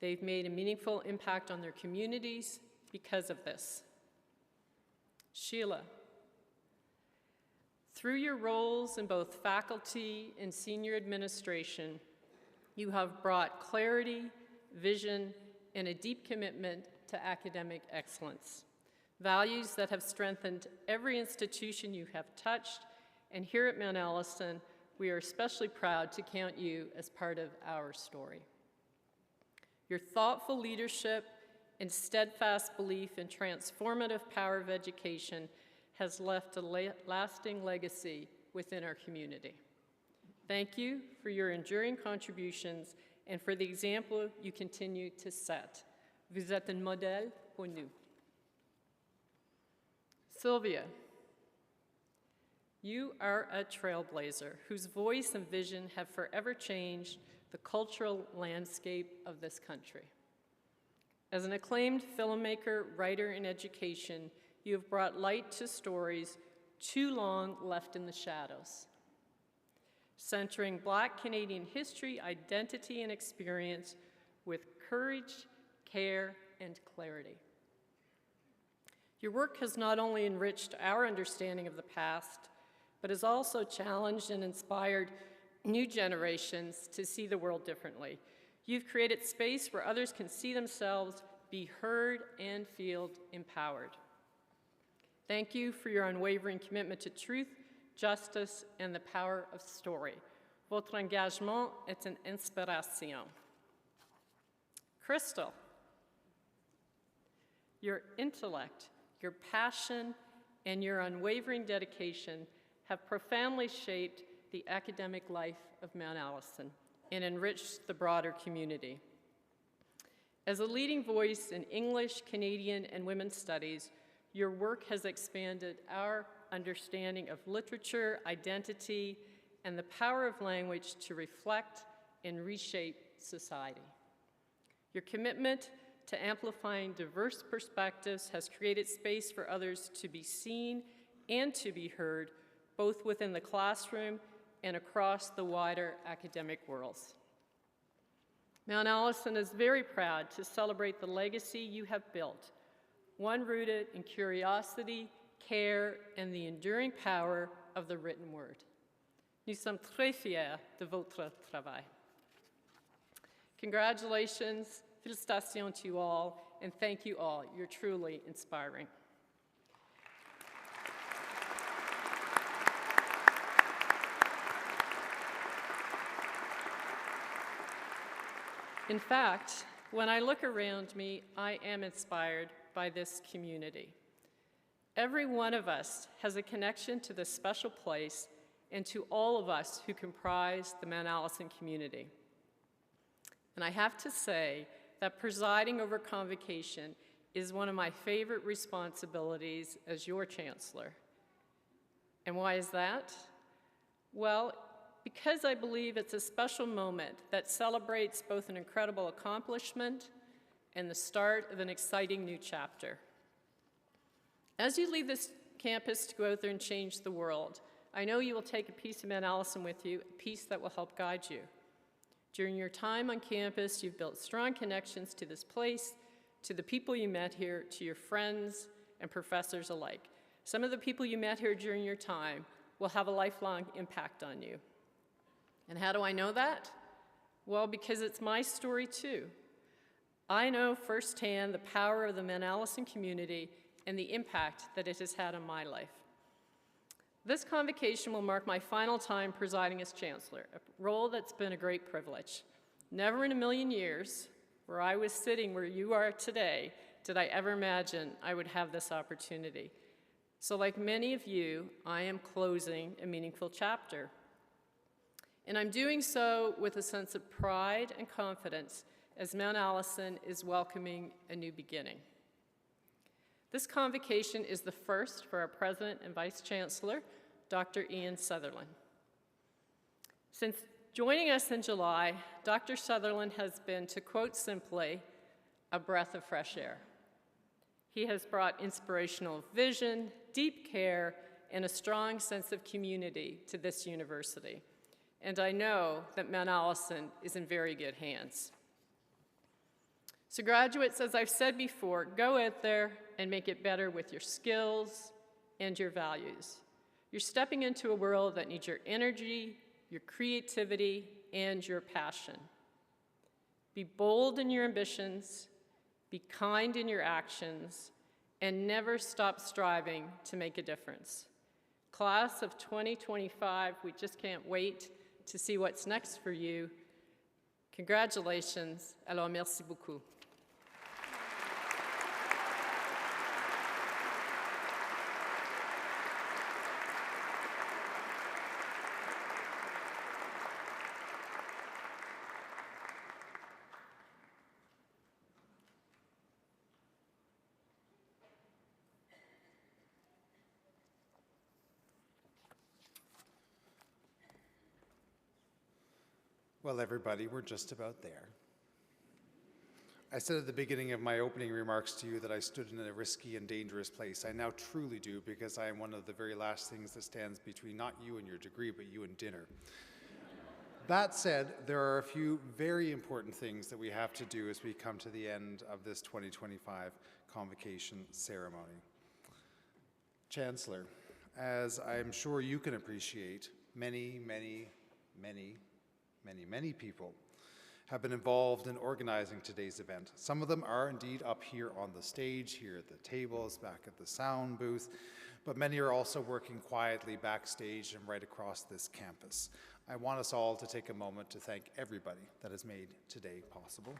They've made a meaningful impact on their communities because of this. Sheila, through your roles in both faculty and senior administration, you have brought clarity, vision, and a deep commitment to academic excellence, values that have strengthened every institution you have touched, and here at Mount Allison, we are especially proud to count you as part of our story. Your thoughtful leadership and steadfast belief in transformative power of education has left a lasting legacy within our community. Thank you for your enduring contributions and for the example you continue to set. Vous êtes un modèle pour nous. Sylvia, you are a trailblazer whose voice and vision have forever changed the cultural landscape of this country. As an acclaimed filmmaker, writer, and education, you have brought light to stories too long left in the shadows, centering Black Canadian history, identity, and experience with courage, care, and clarity. Your work has not only enriched our understanding of the past, but has also challenged and inspired new generations to see the world differently. You've created space where others can see themselves, be heard, and feel empowered. Thank you for your unwavering commitment to truth, justice, and the power of story. Votre engagement est une inspiration. Crystal, your intellect, your passion, and your unwavering dedication have profoundly shaped the academic life of Mount Allison and enriched the broader community. As a leading voice in English, Canadian, and women's studies, your work has expanded our understanding of literature, identity, and the power of language to reflect and reshape society. Your commitment to amplifying diverse perspectives has created space for others to be seen and to be heard, both within the classroom and across the wider academic worlds. Mount Allison is very proud to celebrate the legacy you have built, one rooted in curiosity, care, and the enduring power of the written word. Nous sommes très fiers de votre travail. Congratulations, félicitations to you all, and thank you all. You're truly inspiring. In fact, when I look around me, I am inspired by this community. Every one of us has a connection to this special place and to all of us who comprise the Mount Allison community. And I have to say that presiding over Convocation is one of my favorite responsibilities as your chancellor. And why is that? Well, because I believe it's a special moment that celebrates both an incredible accomplishment and the start of an exciting new chapter. As you leave this campus to go out there and change the world, I know you will take a piece of Mount Allison with you, a piece that will help guide you. During your time on campus, you've built strong connections to this place, to the people you met here, to your friends and professors alike. Some of the people you met here during your time will have a lifelong impact on you. And how do I know that? Well, because it's my story too. I know firsthand the power of the Mount Allison community and the impact that it has had on my life. This convocation will mark my final time presiding as chancellor, a role that's been a great privilege. Never in a million years, where I was sitting where you are today, did I ever imagine I would have this opportunity. So like many of you, I am closing a meaningful chapter. And I'm doing so with a sense of pride and confidence as Mount Allison is welcoming a new beginning. This convocation is the first for our President and Vice Chancellor, Dr. Ian Sutherland. Since joining us in July, Dr. Sutherland has been, to quote simply, a breath of fresh air. He has brought inspirational vision, deep care, and a strong sense of community to this university. And I know that Mount Allison is in very good hands. So graduates, as I've said before, go out there and make it better with your skills and your values. You're stepping into a world that needs your energy, your creativity, and your passion. Be bold in your ambitions, be kind in your actions, and never stop striving to make a difference. Class of 2025, we just can't wait to see what's next for you. Congratulations. Alors, merci beaucoup. Well, everybody, we're just about there. I said at the beginning of my opening remarks to you that I stood in a risky and dangerous place. I now truly do, because I am one of the very last things that stands between not you and your degree, but you and dinner. That said, there are a few very important things that we have to do as we come to the end of this 2025 convocation ceremony. Chancellor, as I'm sure you can appreciate, many people have been involved in organizing today's event. Some of them are indeed up here on the stage, here at the tables, back at the sound booth, but many are also working quietly backstage and right across this campus. I want us all to take a moment to thank everybody that has made today possible.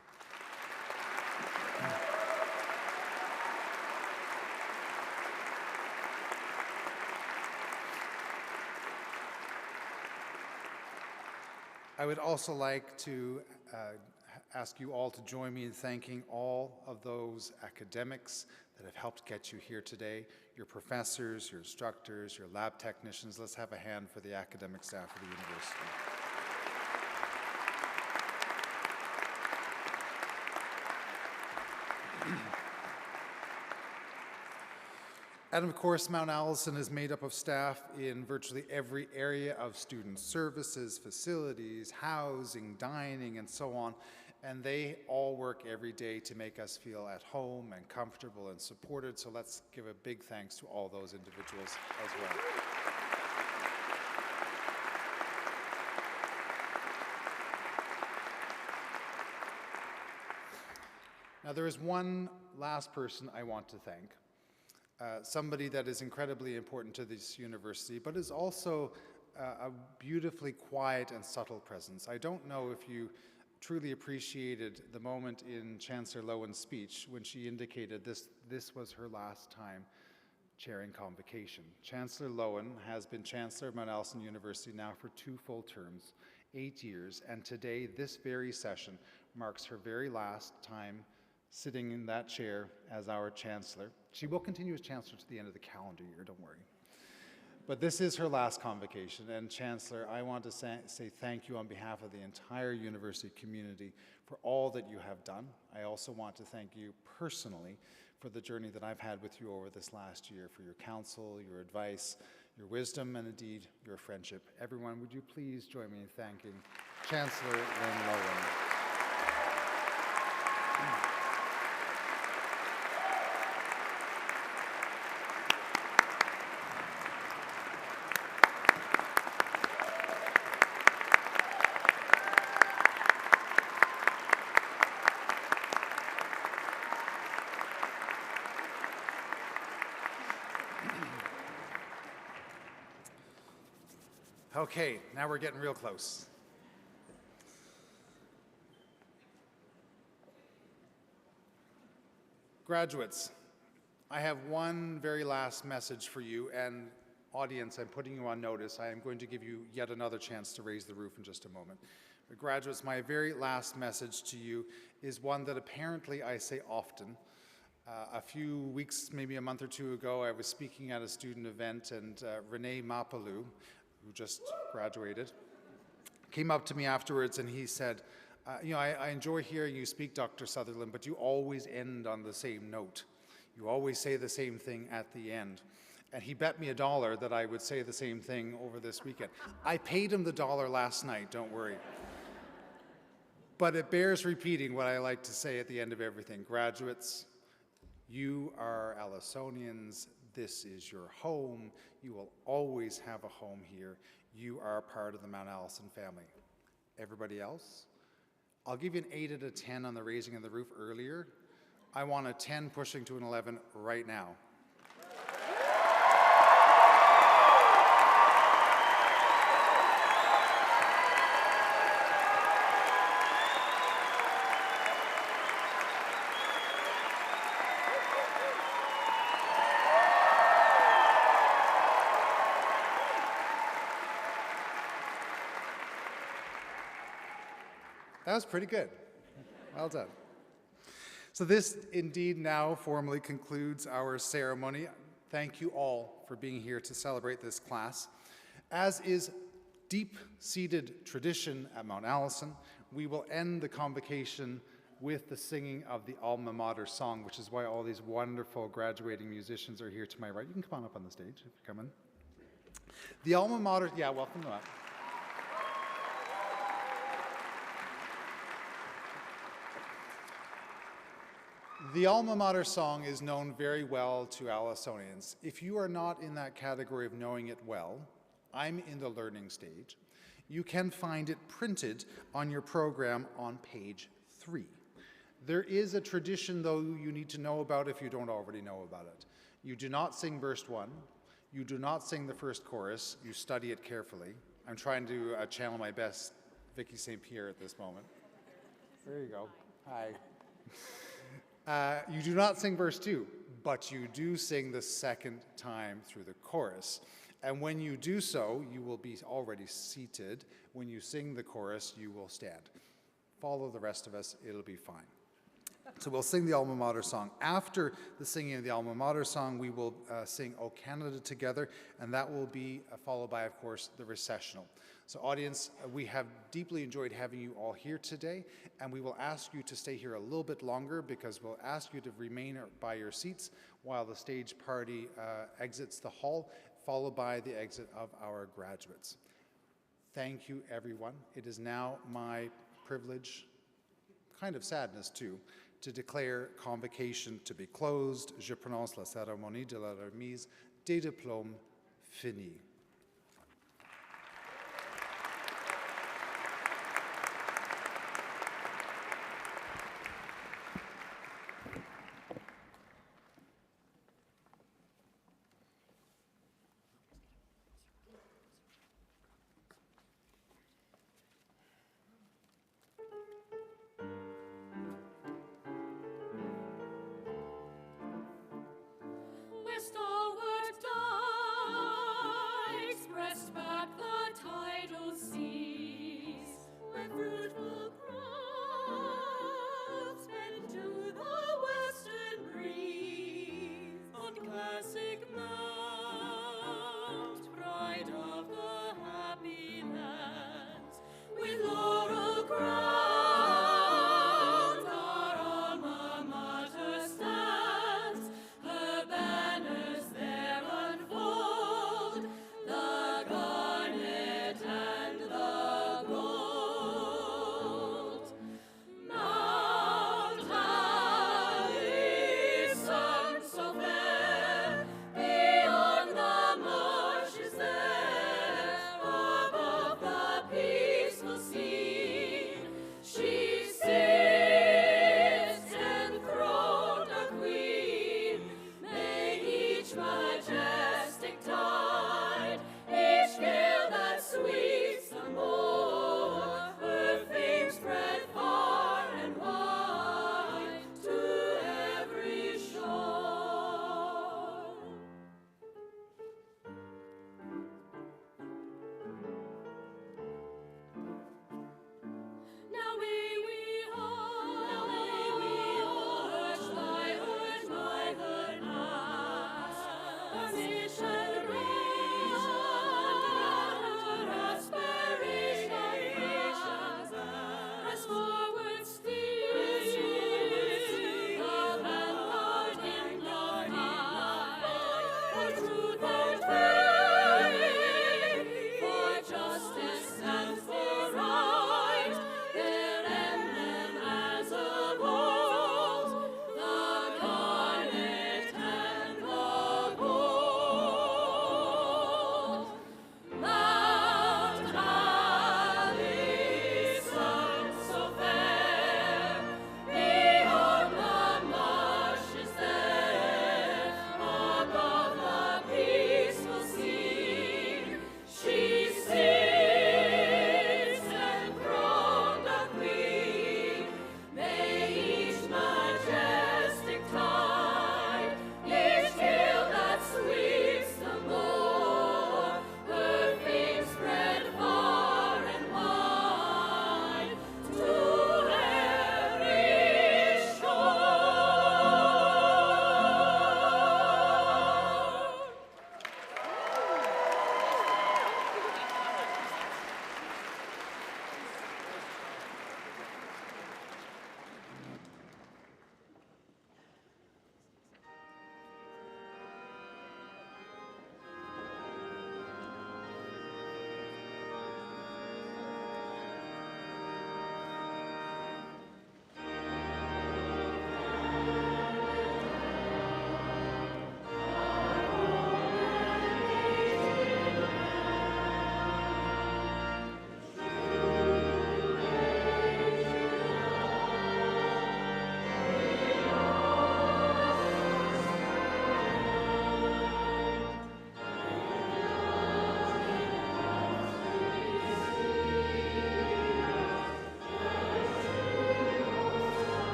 I would also like to ask you all to join me in thanking all of those academics that have helped get you here today, your professors, your instructors, your lab technicians. Let's have a hand for the academic staff of the university. And of course, Mount Allison is made up of staff in virtually every area of student services, facilities, housing, dining, and so on. And they all work every day to make us feel at home and comfortable and supported. So let's give a big thanks to all those individuals as well. Now, there is one last person I want to thank. Somebody that is incredibly important to this university, but is also a beautifully quiet and subtle presence. I don't know if you truly appreciated the moment in Chancellor Lowen's speech when she indicated this was her last time chairing Convocation. Chancellor Lowen has been Chancellor of Mount Allison University now for 2 full terms, 8 years, and today, this very session, marks her very last time sitting in that chair as our Chancellor. She will continue as Chancellor to the end of the calendar year, don't worry. But this is her last Convocation, and Chancellor, I want to say thank you on behalf of the entire university community for all that you have done. I also want to thank you personally for the journey that I've had with you over this last year, for your counsel, your advice, your wisdom, and indeed, your friendship. Everyone, would you please join me in thanking Chancellor Lynn Lowen. Okay, now we're getting real close. Graduates, I have one very last message for you, and audience, I'm putting you on notice. I am going to give you yet another chance to raise the roof in just a moment. But graduates, my very last message to you is one that apparently I say often. A few weeks, maybe a month or two ago, I was speaking at a student event, and Rene Mapalou, who just graduated, came up to me afterwards and he said, I enjoy hearing you speak, Dr. Sutherland, but you always end on the same note. You always say the same thing at the end. And he bet me $1 that I would say the same thing over this weekend. I paid him the $1 last night, don't worry. But it bears repeating what I like to say at the end of everything. Graduates, you are Allisonians. This is your home. You will always have a home here. You are a part of the Mount Allison family. Everybody else? I'll give you an 8 out of 10 on the raising of the roof earlier. I want a 10 pushing to an 11 right now. That was pretty good. Well done. So this indeed now formally concludes our ceremony. Thank you all for being here to celebrate this class. As is deep-seated tradition at Mount Allison, we will end the convocation with the singing of the alma mater song, which is why all these wonderful graduating musicians are here to my right. You can come on up on the stage if you're coming. The alma mater, yeah, welcome them up. The alma mater song is known very well to Allisonians. If you are not in that category of knowing it well, I'm in the learning stage. You can find it printed on your program on page 3. There is a tradition, though, you need to know about if you don't already know about it. You do not sing verse 1. You do not sing the first chorus. You study it carefully. I'm trying to channel my best Vicky St. Pierre at this moment. There you go. Hi. You do not sing verse 2, but you do sing the second time through the chorus. And when you do so, you will be already seated. When you sing the chorus, you will stand. Follow the rest of us, it'll be fine. So we'll sing the alma mater song. After the singing of the alma mater song, we will sing O Canada together, and that will be followed by, of course, the recessional. So audience, we have deeply enjoyed having you all here today, and we will ask you to stay here a little bit longer because we'll ask you to remain by your seats while the stage party exits the hall, followed by the exit of our graduates. Thank you, everyone. It is now my privilege, kind of sadness too, to declare Convocation to be closed. Je prononce la cérémonie de la remise des diplômes finie.